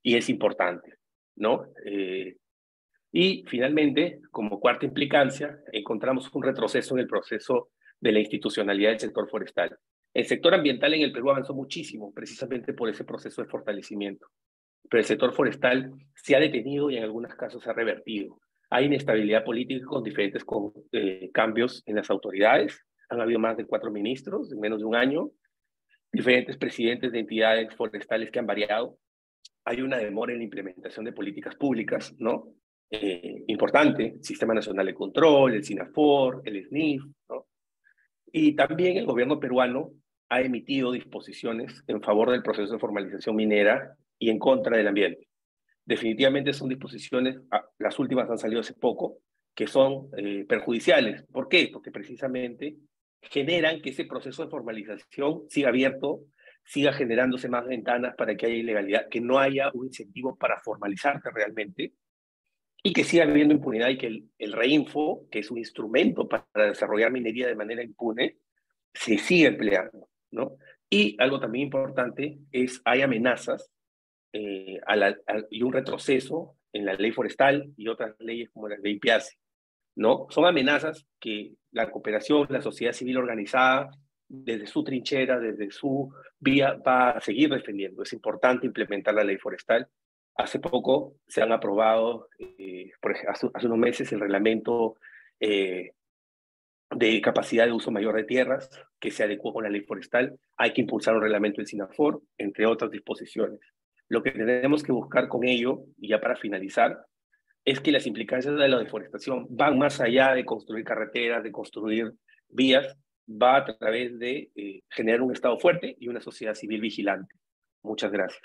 y es importante, ¿no? Y finalmente, como cuarta implicancia, encontramos un retroceso en el proceso de la institucionalidad del sector forestal. El sector ambiental en el Perú avanzó muchísimo, precisamente por ese proceso de fortalecimiento, pero el sector forestal se ha detenido y en algunos casos se ha revertido. Hay inestabilidad política con diferentes cambios en las autoridades. Han habido más de 4 ministros en menos de un año, diferentes presidentes de entidades forestales que han variado. Hay una demora en la implementación de políticas públicas, ¿no? Importante, Sistema Nacional de Control, el SINAFOR, el SNIF, ¿no? Y también el gobierno peruano ha emitido disposiciones en favor del proceso de formalización minera y en contra del ambiente. Definitivamente son disposiciones, las últimas han salido hace poco, que son perjudiciales. ¿Por qué? Porque precisamente generan que ese proceso de formalización siga abierto, siga generándose más ventanas para que haya ilegalidad, que no haya un incentivo para formalizarte realmente, y que siga habiendo impunidad y que el reinfo, que es un instrumento para desarrollar minería de manera impune, se siga empleando, ¿no? Y algo también importante es, hay amenazas y un retroceso en la ley forestal y otras leyes como la ley PIACE, ¿no? Son amenazas que la cooperación, la sociedad civil organizada, desde su trinchera, desde su vía, va a seguir defendiendo. Es importante implementar la ley forestal. Hace poco se han aprobado, por ejemplo, hace unos meses, el reglamento de capacidad de uso mayor de tierras, que se adecuó con la ley forestal. Hay que impulsar un reglamento del SINAFOR, entre otras disposiciones. Lo que tenemos que buscar con ello, y ya para finalizar, es que las implicancias de la deforestación van más allá de construir carreteras, de construir vías, va a través de generar un Estado fuerte y una sociedad civil vigilante. Muchas gracias.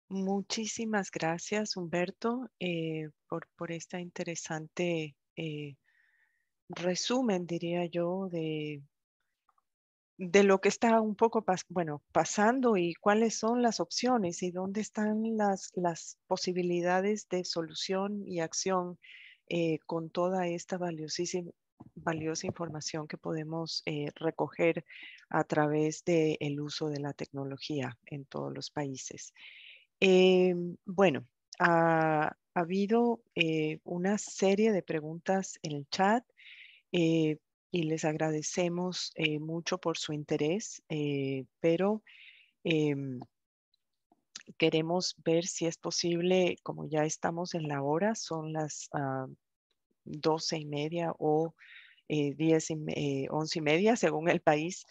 Muchísimas gracias, Humberto, por esta interesante resumen, diría yo, de lo que está un poco pasando y cuáles son las opciones y dónde están las posibilidades de solución y acción con toda esta valiosa información que podemos recoger a través del uso de la tecnología en todos los países. Bueno, ha habido una serie de preguntas en el chat y les agradecemos mucho por su interés, pero queremos ver si es posible, como ya estamos en la hora, son las 12:30 o 11:30 según el país,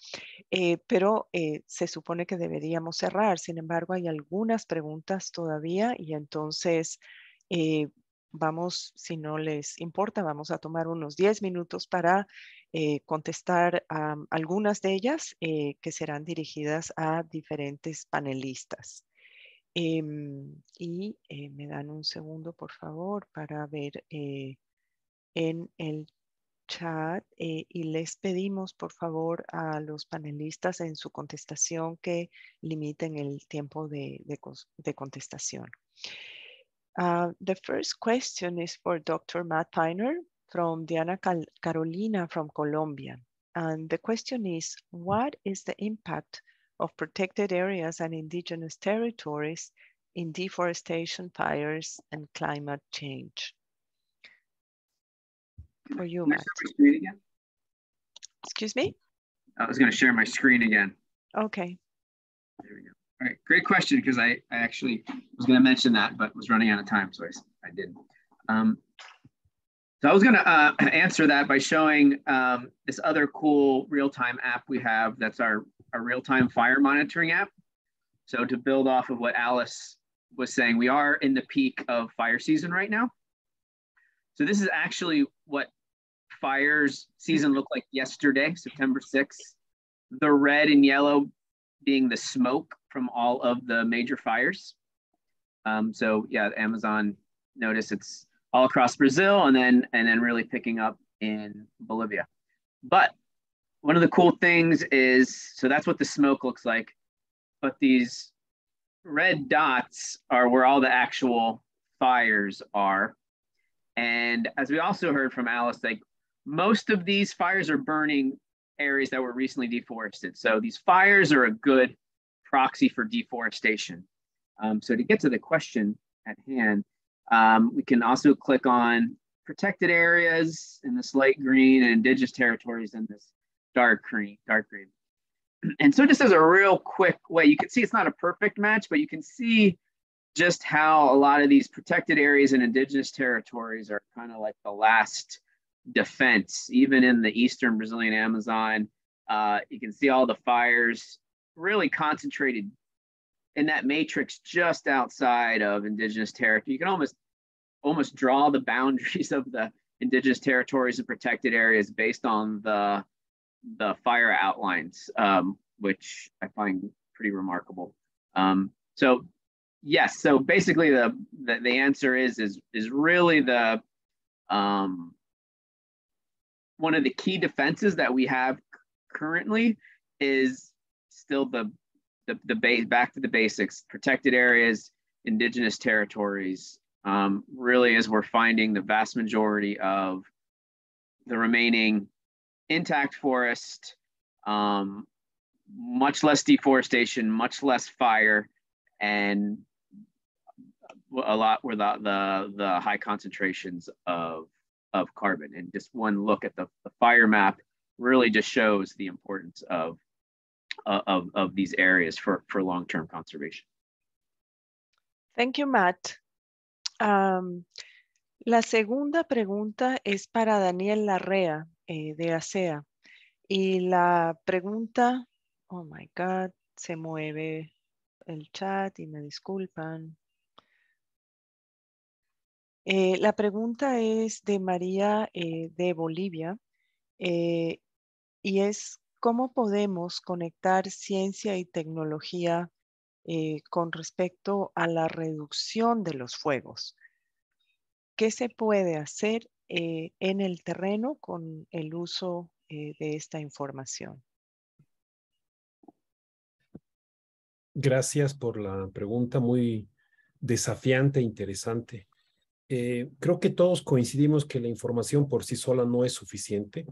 pero se supone que deberíamos cerrar. Sin embargo, hay algunas preguntas todavía y entonces vamos, si no les importa, vamos a tomar unos 10 minutos para contestar a algunas de ellas que serán dirigidas a diferentes panelistas. Y me dan un segundo, por favor, para ver en el chat y les pedimos por favor a los panelistas en su contestación que limiten el tiempo de contestación. The first question is for Dr. Matt Piner from Diana Carolina from Colombia. And the question is, what is the impact of protected areas and indigenous territories in deforestation, fires, and climate change? For you, Matt. Can I share my screen again? Excuse me? I was going to share my screen again. Okay. There we go. All right, great question, because I actually was going to mention that, but was running out of time, so I didn't. So I was going to answer that by showing this other cool real-time app we have. That's our real-time fire monitoring app. So to build off of what Alice was saying, we are in the peak of fire season right now. So this is actually what fires season looked like yesterday, September 6th. The red and yellow being the smoke from all of the major fires. So yeah, Amazon, notice it's all across Brazil and then really picking up in Bolivia. But one of the cool things is, so that's what the smoke looks like, but these red dots are where all the actual fires are. And as we also heard from Alice, like most of these fires are burning areas that were recently deforested. So these fires are a good proxy for deforestation. So to get to the question at hand, we can also click on protected areas in this light green and indigenous territories in this dark green. And so just as a real quick way, you can see it's not a perfect match, but you can see just how a lot of these protected areas and indigenous territories are kind of like the last defense, even in the eastern Brazilian Amazon. You can see all the fires really concentrated in that matrix just outside of indigenous territory. You can almost draw the boundaries of the indigenous territories and protected areas based on the fire outlines, which I find pretty remarkable. So yes, so basically the answer is really the one of the key defenses that we have currently is still the base, back to the basics, protected areas, indigenous territories, really as we're finding the vast majority of the remaining intact forest, much less deforestation, much less fire, and a lot where the high concentrations of carbon. And just one look at the fire map really just shows the importance of these areas for long-term conservation. Thank you, Matt. La segunda pregunta es para Daniel Larrea de ASEA. Y la pregunta, oh my God, se mueve el chat y me disculpan. La pregunta es de María de Bolivia y es ¿cómo podemos conectar ciencia y tecnología con respecto a la reducción de los fuegos? ¿Qué se puede hacer en el terreno con el uso de esta información? Gracias por la pregunta, muy desafiante e interesante. Creo que todos coincidimos que la información por sí sola no es suficiente.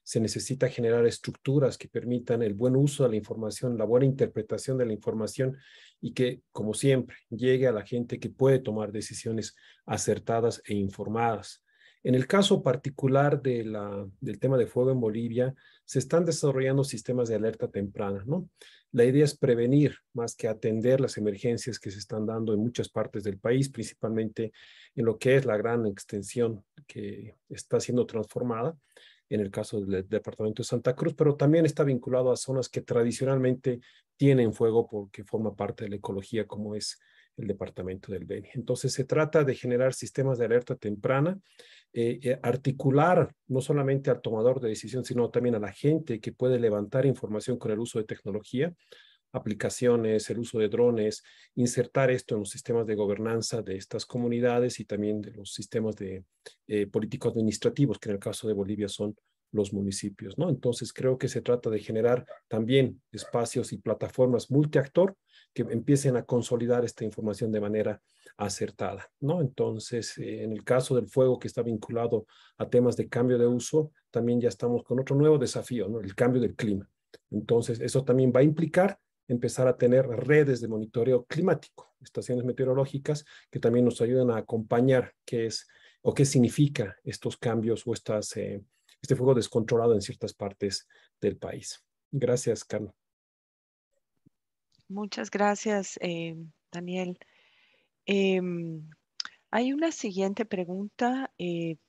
Se necesita generar estructuras que permitan el buen uso de la información, la buena interpretación de la información y que, como siempre, llegue a la gente que puede tomar decisiones acertadas e informadas. En el caso particular del tema de fuego en Bolivia, se están desarrollando sistemas de alerta temprana, ¿no? La idea es prevenir más que atender las emergencias que se están dando en muchas partes del país, principalmente en lo que es la gran extensión que está siendo transformada, en el caso del departamento de Santa Cruz, pero también está vinculado a zonas que tradicionalmente tienen fuego porque forma parte de la ecología, como es el departamento del Beni. Entonces se trata de generar sistemas de alerta temprana, articular no solamente al tomador de decisión, sino también a la gente que puede levantar información con el uso de tecnología, aplicaciones, el uso de drones, insertar esto en los sistemas de gobernanza de estas comunidades y también de los sistemas de políticos administrativos, que en el caso de Bolivia son los municipios, ¿no? Entonces creo que se trata de generar también espacios y plataformas multiactor que empiecen a consolidar esta información de manera acertada, ¿no? Entonces, en el caso del fuego que está vinculado a temas de cambio de uso, también ya estamos con otro nuevo desafío, ¿no? El cambio del clima. Entonces, eso también va a implicar empezar a tener redes de monitoreo climático, estaciones meteorológicas que también nos ayudan a acompañar qué es o qué significa estos cambios o este fuego descontrolado en ciertas partes del país. Gracias, Carlos. Muchas gracias, Daniel. Hay una siguiente pregunta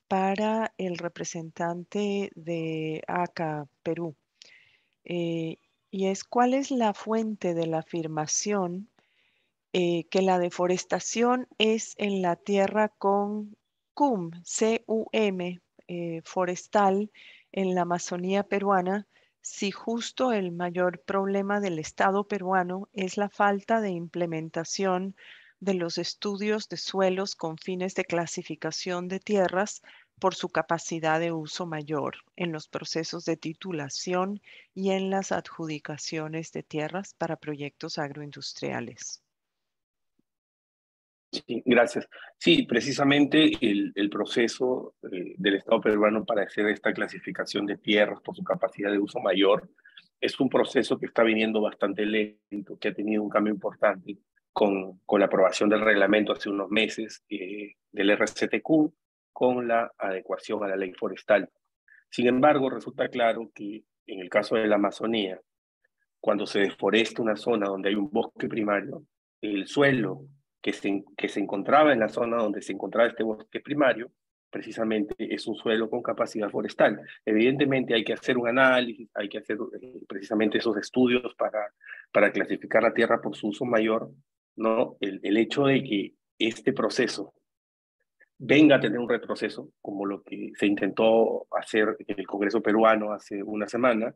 para el representante de ACA, Perú. Y es, ¿cuál es la fuente de la afirmación que la deforestación es en la tierra con cum, C-U-M, forestal en la Amazonía peruana, si justo el mayor problema del Estado peruano es la falta de implementación de los estudios de suelos con fines de clasificación de tierras por su capacidad de uso mayor en los procesos de titulación y en las adjudicaciones de tierras para proyectos agroindustriales? Sí, gracias. Sí, precisamente el proceso del Estado peruano para hacer esta clasificación de tierras por su capacidad de uso mayor es un proceso que está viniendo bastante lento, que ha tenido un cambio importante con la aprobación del reglamento hace unos meses del RCTQ con la adecuación a la ley forestal. Sin embargo, resulta claro que en el caso de la Amazonía, Cuando se deforesta una zona donde hay un bosque primario, el suelo que se encontraba en la zona donde se encontraba este bosque primario, precisamente es un suelo con capacidad forestal. Evidentemente hay que hacer un análisis, hay que hacer precisamente esos estudios para clasificar la tierra por su uso mayor, ¿no? El hecho de que este proceso venga a tener un retroceso, como lo que se intentó hacer en el Congreso peruano hace una semana,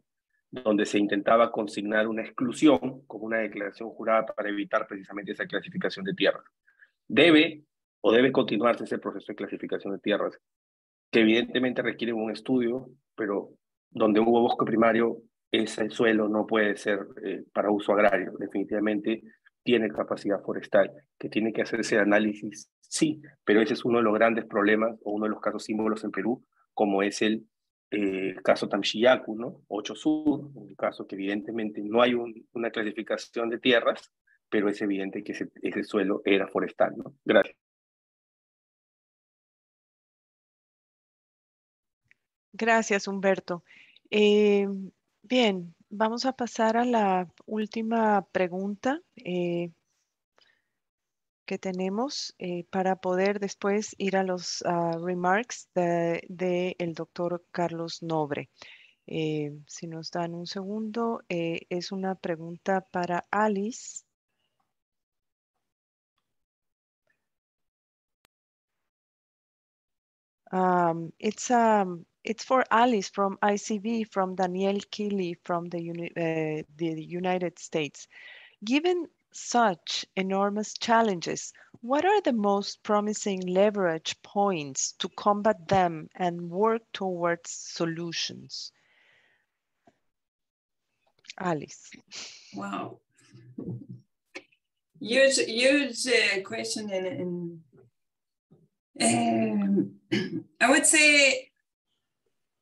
donde se intentaba consignar una exclusión como una declaración jurada para evitar precisamente esa clasificación de tierras. Debe continuarse ese proceso de clasificación de tierras, que evidentemente requiere un estudio, pero donde hubo bosque primario, ese suelo no puede ser para uso agrario. Definitivamente tiene capacidad forestal, que tiene que hacerse análisis, sí, pero ese es uno de los grandes problemas o uno de los casos símbolos en Perú, como es el caso Tamchiyacu, ¿no? 8 Sur, un caso que evidentemente no hay una clasificación de tierras, pero es evidente que ese suelo era forestal, ¿no? Gracias. Gracias, Humberto. Bien, vamos a pasar a la última pregunta que tenemos para poder después ir a los remarks de el doctor Carlos Nobre. Si nos dan un segundo, es una pregunta para Alice. It's for Alice from ICB, from Danielle Keeley from the United States. Given such enormous challenges, what are the most promising leverage points to combat them and work towards solutions? Alice. Wow. Huge question. I would say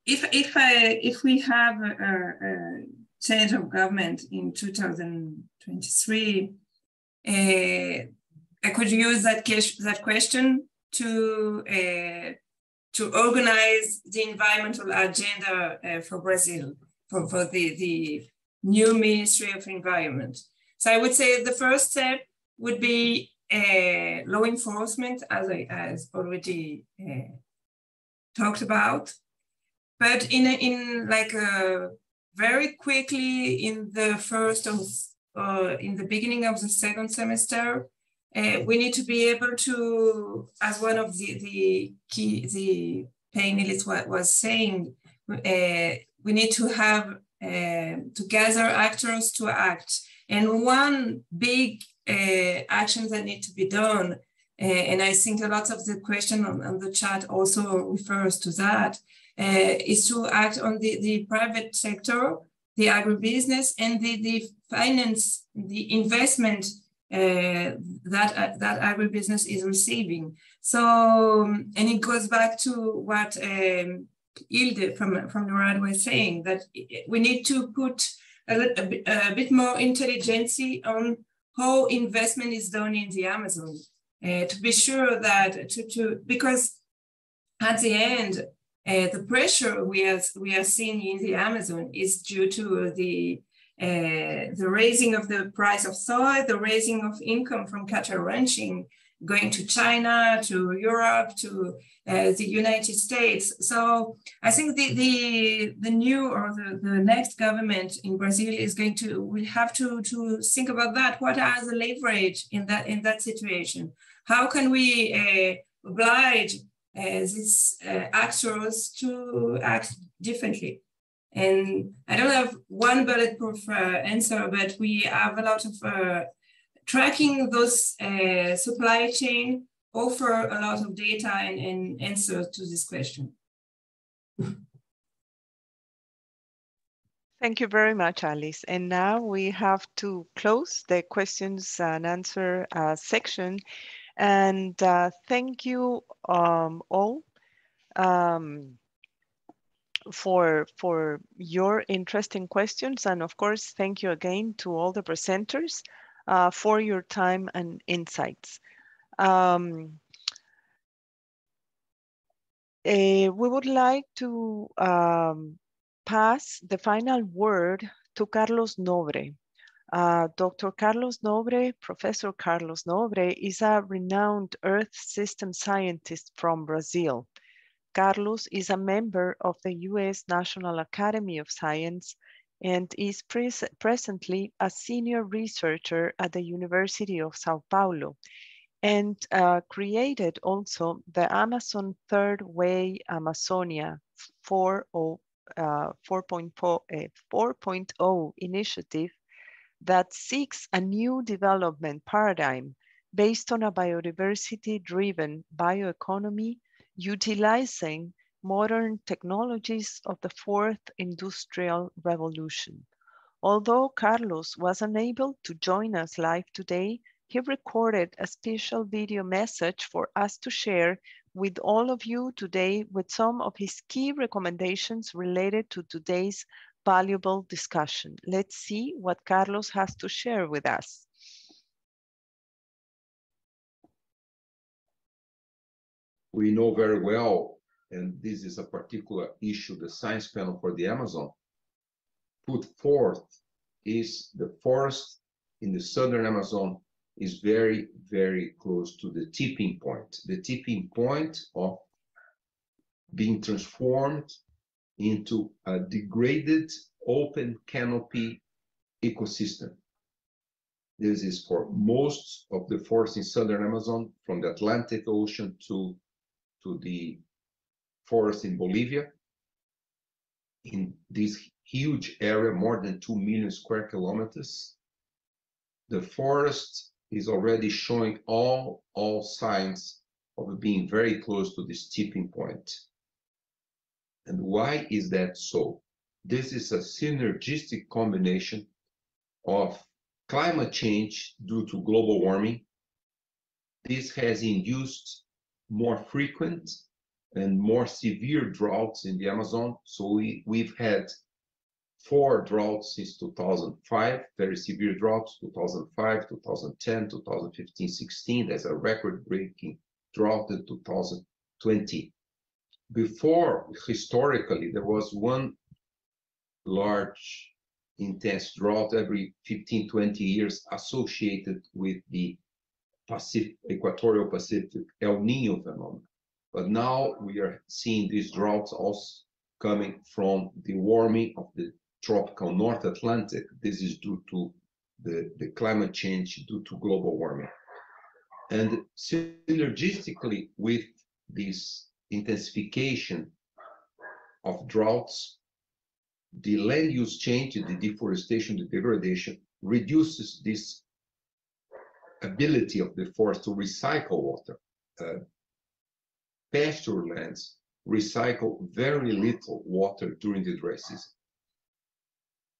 if we have a change of government in 2023, I could use that question to organize the environmental agenda for Brazil, for the new Ministry of Environment. So I would say the first step would be law enforcement, as already talked about, but in very quickly in the beginning of the second semester, we need to be able to, as one of the panelists was saying, we need to have to gather actors to act. And one big action that need to be done, and I think a lot of the question on the chat also refers to that, is to act on the private sector, the agribusiness, and the finance, the investment that agribusiness is receiving. So, and it goes back to what Hilde from NORAD was saying, that we need to put a bit more intelligence on how investment is done in the Amazon, to be sure that because at the end, the pressure we are seeing in the Amazon is due to the raising of the price of soy, the raising of income from cattle ranching, going to China, to Europe, to the United States. So I think the new or the next government in Brazil is going to, we have to think about that. What are the leverage in that situation? How can we oblige these actors to act differently? And I don't have one bulletproof answer, but we have a lot of tracking those supply chain, offer a lot of data and answers to this question. Thank you very much, Alice. And now we have to close the questions and answer section. And thank you all for your interesting questions. And of course, thank you again to all the presenters for your time and insights. We would like to pass the final word to Carlos Nobre. Dr. Carlos Nobre, Professor Carlos Nobre, is a renowned Earth system scientist from Brazil. Carlos is a member of the U.S. National Academy of Science and is presently a senior researcher at the University of Sao Paulo, and created also the Amazon Third Way Amazonia 4.0 initiative that seeks a new development paradigm based on a biodiversity-driven bioeconomy utilizing modern technologies of the fourth industrial revolution. Although Carlos was unable to join us live today, he recorded a special video message for us to share with all of you today with some of his key recommendations related to today's valuable discussion. Let's see what Carlos has to share with us. We know very well, and this is a particular issue, the science panel for the Amazon put forth, is the forest in the southern Amazon is very, very close to the tipping point of being transformed into a degraded open canopy ecosystem. This is for most of the forests in southern Amazon, from the Atlantic Ocean to the forest in Bolivia. In this huge area, more than 2 million square kilometers, the forest is already showing all signs of being very close to this tipping point. And why is that so? This is a synergistic combination of climate change due to global warming. This has induced more frequent and more severe droughts in the Amazon. So we've had 4 droughts since 2005, very severe droughts, 2005, 2010, 2015, 16. There's a record-breaking drought in 2020. Before, historically, there was one large, intense drought every 15, 20 years associated with the equatorial Pacific El Nino phenomenon. But now we are seeing these droughts also coming from the warming of the tropical North Atlantic. This is due to the climate change due to global warming. And synergistically with this intensification of droughts, the land use change, the deforestation, the degradation, reduces this ability of the forest to recycle water. Pasture lands recycle very little water during the dry season.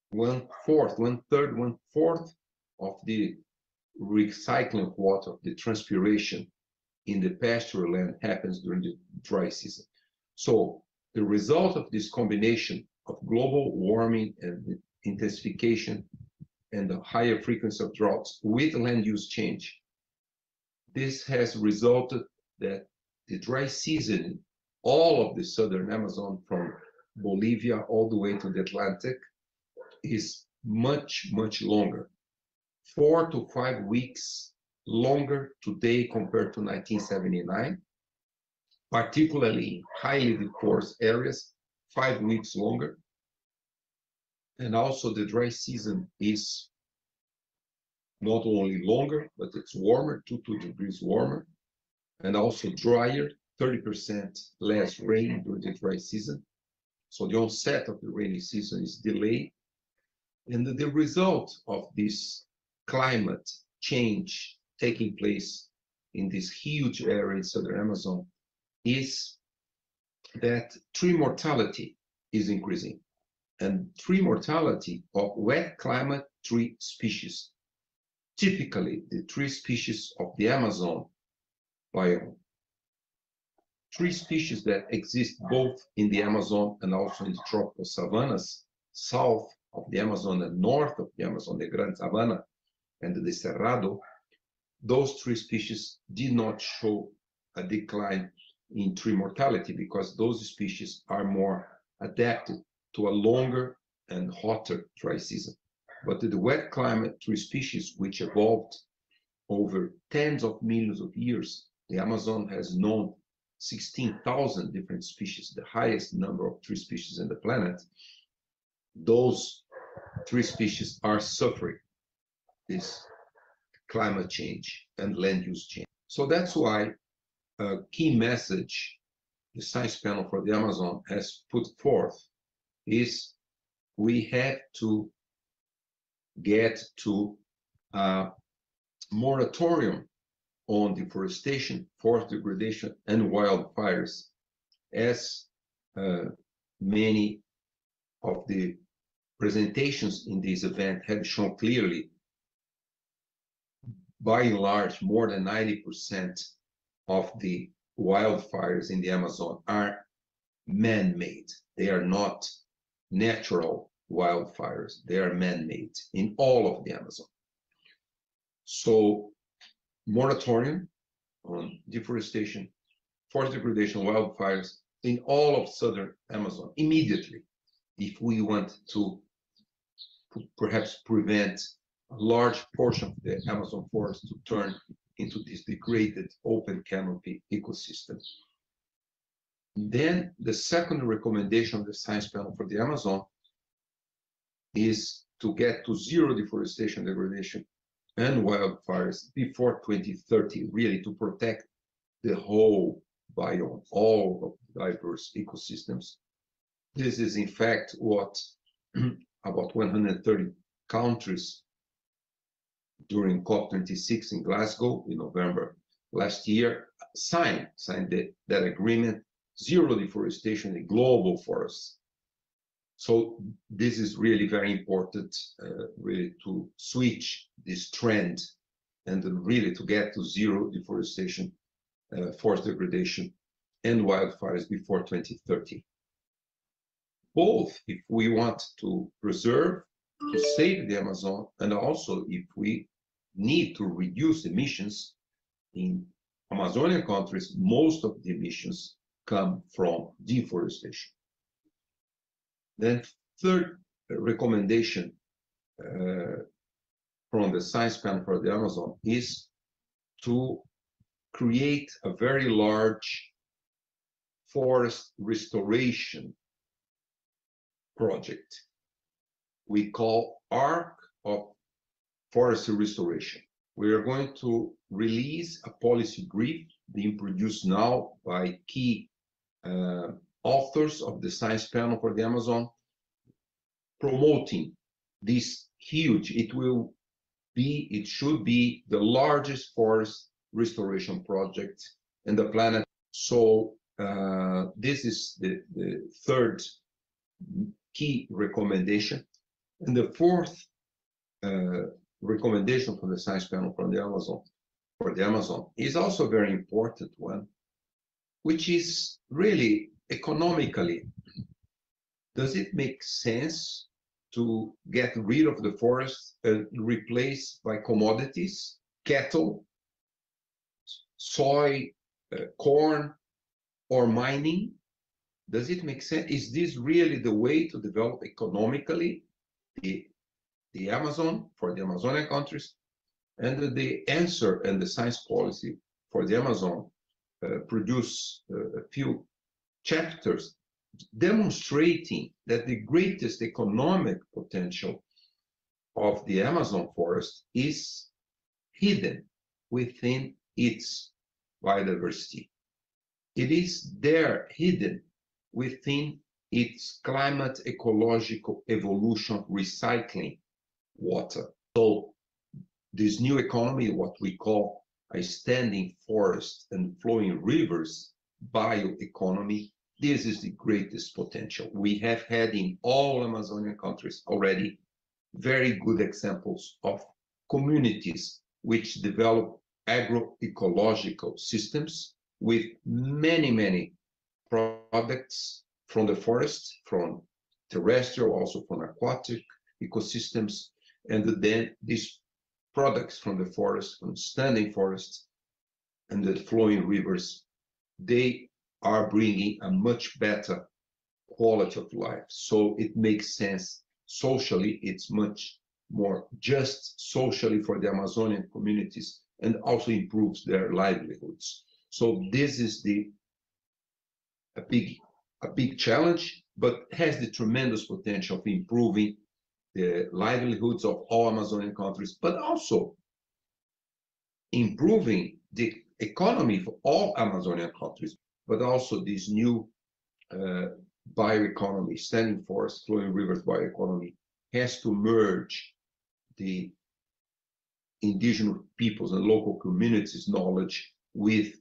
One fourth of the recycling of water, the transpiration in the pasture land happens during the dry season. So the result of this combination of global warming and the intensification and the higher frequency of droughts with land use change, this has resulted that the dry season, all of the southern Amazon from Bolivia all the way to the Atlantic, is much, much longer. 4 to 5 weeks longer today compared to 1979, particularly in highly deforested areas, 5 weeks longer. And also the dry season is not only longer, but it's warmer, 2 degrees warmer, and also drier, 30% less rain during the dry season. So the onset of the rainy season is delayed. And the result of this climate change taking place in this huge area in southern Amazon is that tree mortality is increasing. And tree mortality of wet climate tree species, typically the tree species of the Amazon biome, tree species that exist both in the Amazon and also in the tropical savannas, south of the Amazon and north of the Amazon, the Gran Sabana and the Cerrado, those tree species did not show a decline in tree mortality because those species are more adapted to a longer and hotter dry season. But the wet climate tree species, which evolved over tens of millions of years, the Amazon has known 16,000 different species, the highest number of tree species in the planet. Those tree species are suffering this climate change and land use change. So that's why a key message the Science Panel for the Amazon has put forth is we have to get to a moratorium on deforestation, forest degradation, and wildfires, as many of the presentations in this event have shown clearly. By and large, more than 90% of the wildfires in the Amazon are man-made. They are not natural wildfires. They are man-made in all of the Amazon. So, moratorium on deforestation, forest degradation, wildfires in all of southern Amazon immediately, if we want to perhaps prevent a large portion of the Amazon forest to turn into this degraded open canopy ecosystem. Then the second recommendation of the Science Panel for the Amazon is to get to zero deforestation, degradation, and wildfires before 2030, really to protect the whole biome, all of the diverse ecosystems. This is in fact what about 130 countries during COP26 in Glasgow in November last year signed that agreement, zero deforestation in global forests. So this is really very important, really to switch this trend and really to get to zero deforestation, forest degradation, and wildfires before 2030. Both if we want to preserve, to save the Amazon, and also if we need to reduce emissions in Amazonian countries, most of the emissions come from deforestation. Then third recommendation from the Science Panel for the Amazon is to create a very large forest restoration project we call Arc of Forestry Restoration. We are going to release a policy brief being produced now by key authors of the Science Panel for the Amazon, promoting this huge, it should be the largest forest restoration project in the planet. So this is the third key recommendation. And the fourth recommendation from the Science Panel for the Amazon is also a very important one, which is really economically, does it make sense to get rid of the forest and replace by commodities, cattle, soy, corn, or mining? Does it make sense? Is this really the way to develop economically the Amazon for the Amazonian countries? And the answer and the science policy for the Amazon produce a few chapters demonstrating that the greatest economic potential of the Amazon forest is hidden within its biodiversity. It is there hidden within its climate ecological evolution recycling water. So this new economy, what we call a standing forest and flowing rivers bioeconomy, this is the greatest potential. We have had in all Amazonian countries already very good examples of communities which develop agroecological systems with many, many products from the forest, from terrestrial, also from aquatic ecosystems, and then these products from the forest, from standing forests and the flowing rivers, they are bringing a much better quality of life. So it makes sense socially, it's much more just socially for the Amazonian communities, and also improves their livelihoods. So this is a big challenge, but has the tremendous potential of improving the livelihoods of all Amazonian countries, but also improving the economy for all Amazonian countries, but also this new bioeconomy, standing forest, flowing rivers bioeconomy, has to merge the indigenous peoples and local communities' knowledge with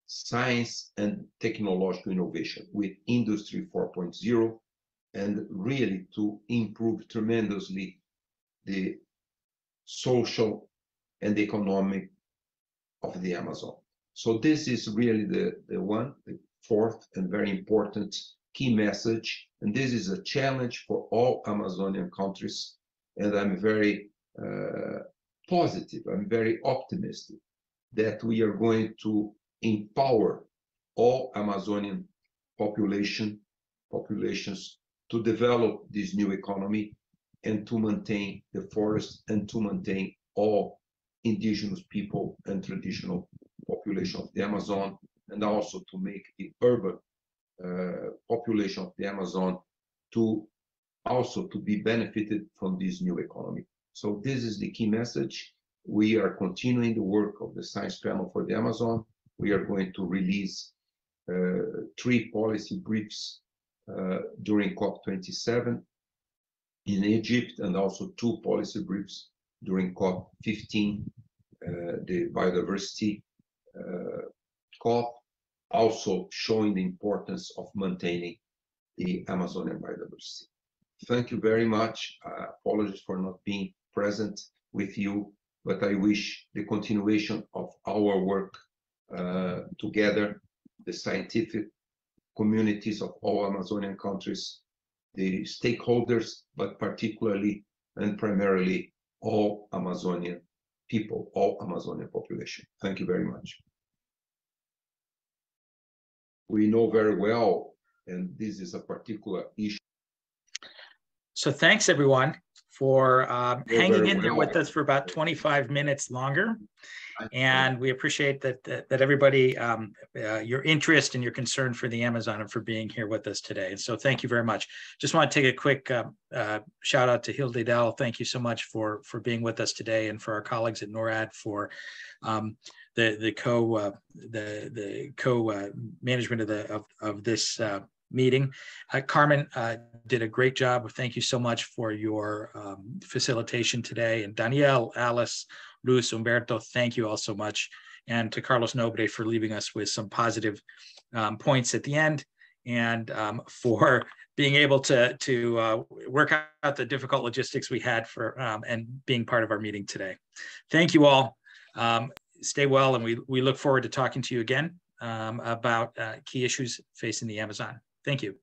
science and technological innovation, with Industry 4.0, and really to improve tremendously the social and economic of the Amazon. So this is really the fourth and very important key message. And this is a challenge for all Amazonian countries. And I'm very positive, I'm very optimistic that we are going to empower all Amazonian populations to develop this new economy and to maintain the forest and to maintain all indigenous people and traditional population of the Amazon, and also to make the urban population of the Amazon to be benefited from this new economy. So this is the key message. We are continuing the work of the Science Panel for the Amazon. We are going to release 3 policy briefs during COP27 in Egypt, and also 2 policy briefs during COP15, the biodiversity COP, also showing the importance of maintaining the Amazonian biodiversity. Thank you very much. Apologies for not being present with you, but I wish the continuation of our work together, the scientific communities of all Amazonian countries, the stakeholders, but particularly and primarily all Amazonian people, all Amazonian population. Thank you very much. We know very well, and this is a particular issue. So thanks everyone for hanging in there with us for about 25 minutes longer. And we appreciate that everybody, your interest and your concern for the Amazon and for being here with us today. So thank you very much. Just want to take a quick shout out to Hilde Dell. Thank you so much for being with us today, and for our colleagues at NORAD for the co-management of this meeting. Carmen did a great job. Thank you so much for your facilitation today. And Danielle, Alice, Luis, Humberto, thank you all so much. And to Carlos Nobre for leaving us with some positive points at the end, and for being able to work out the difficult logistics we had for and being part of our meeting today. Thank you all. Stay well, and we look forward to talking to you again about key issues facing the Amazon. Thank you.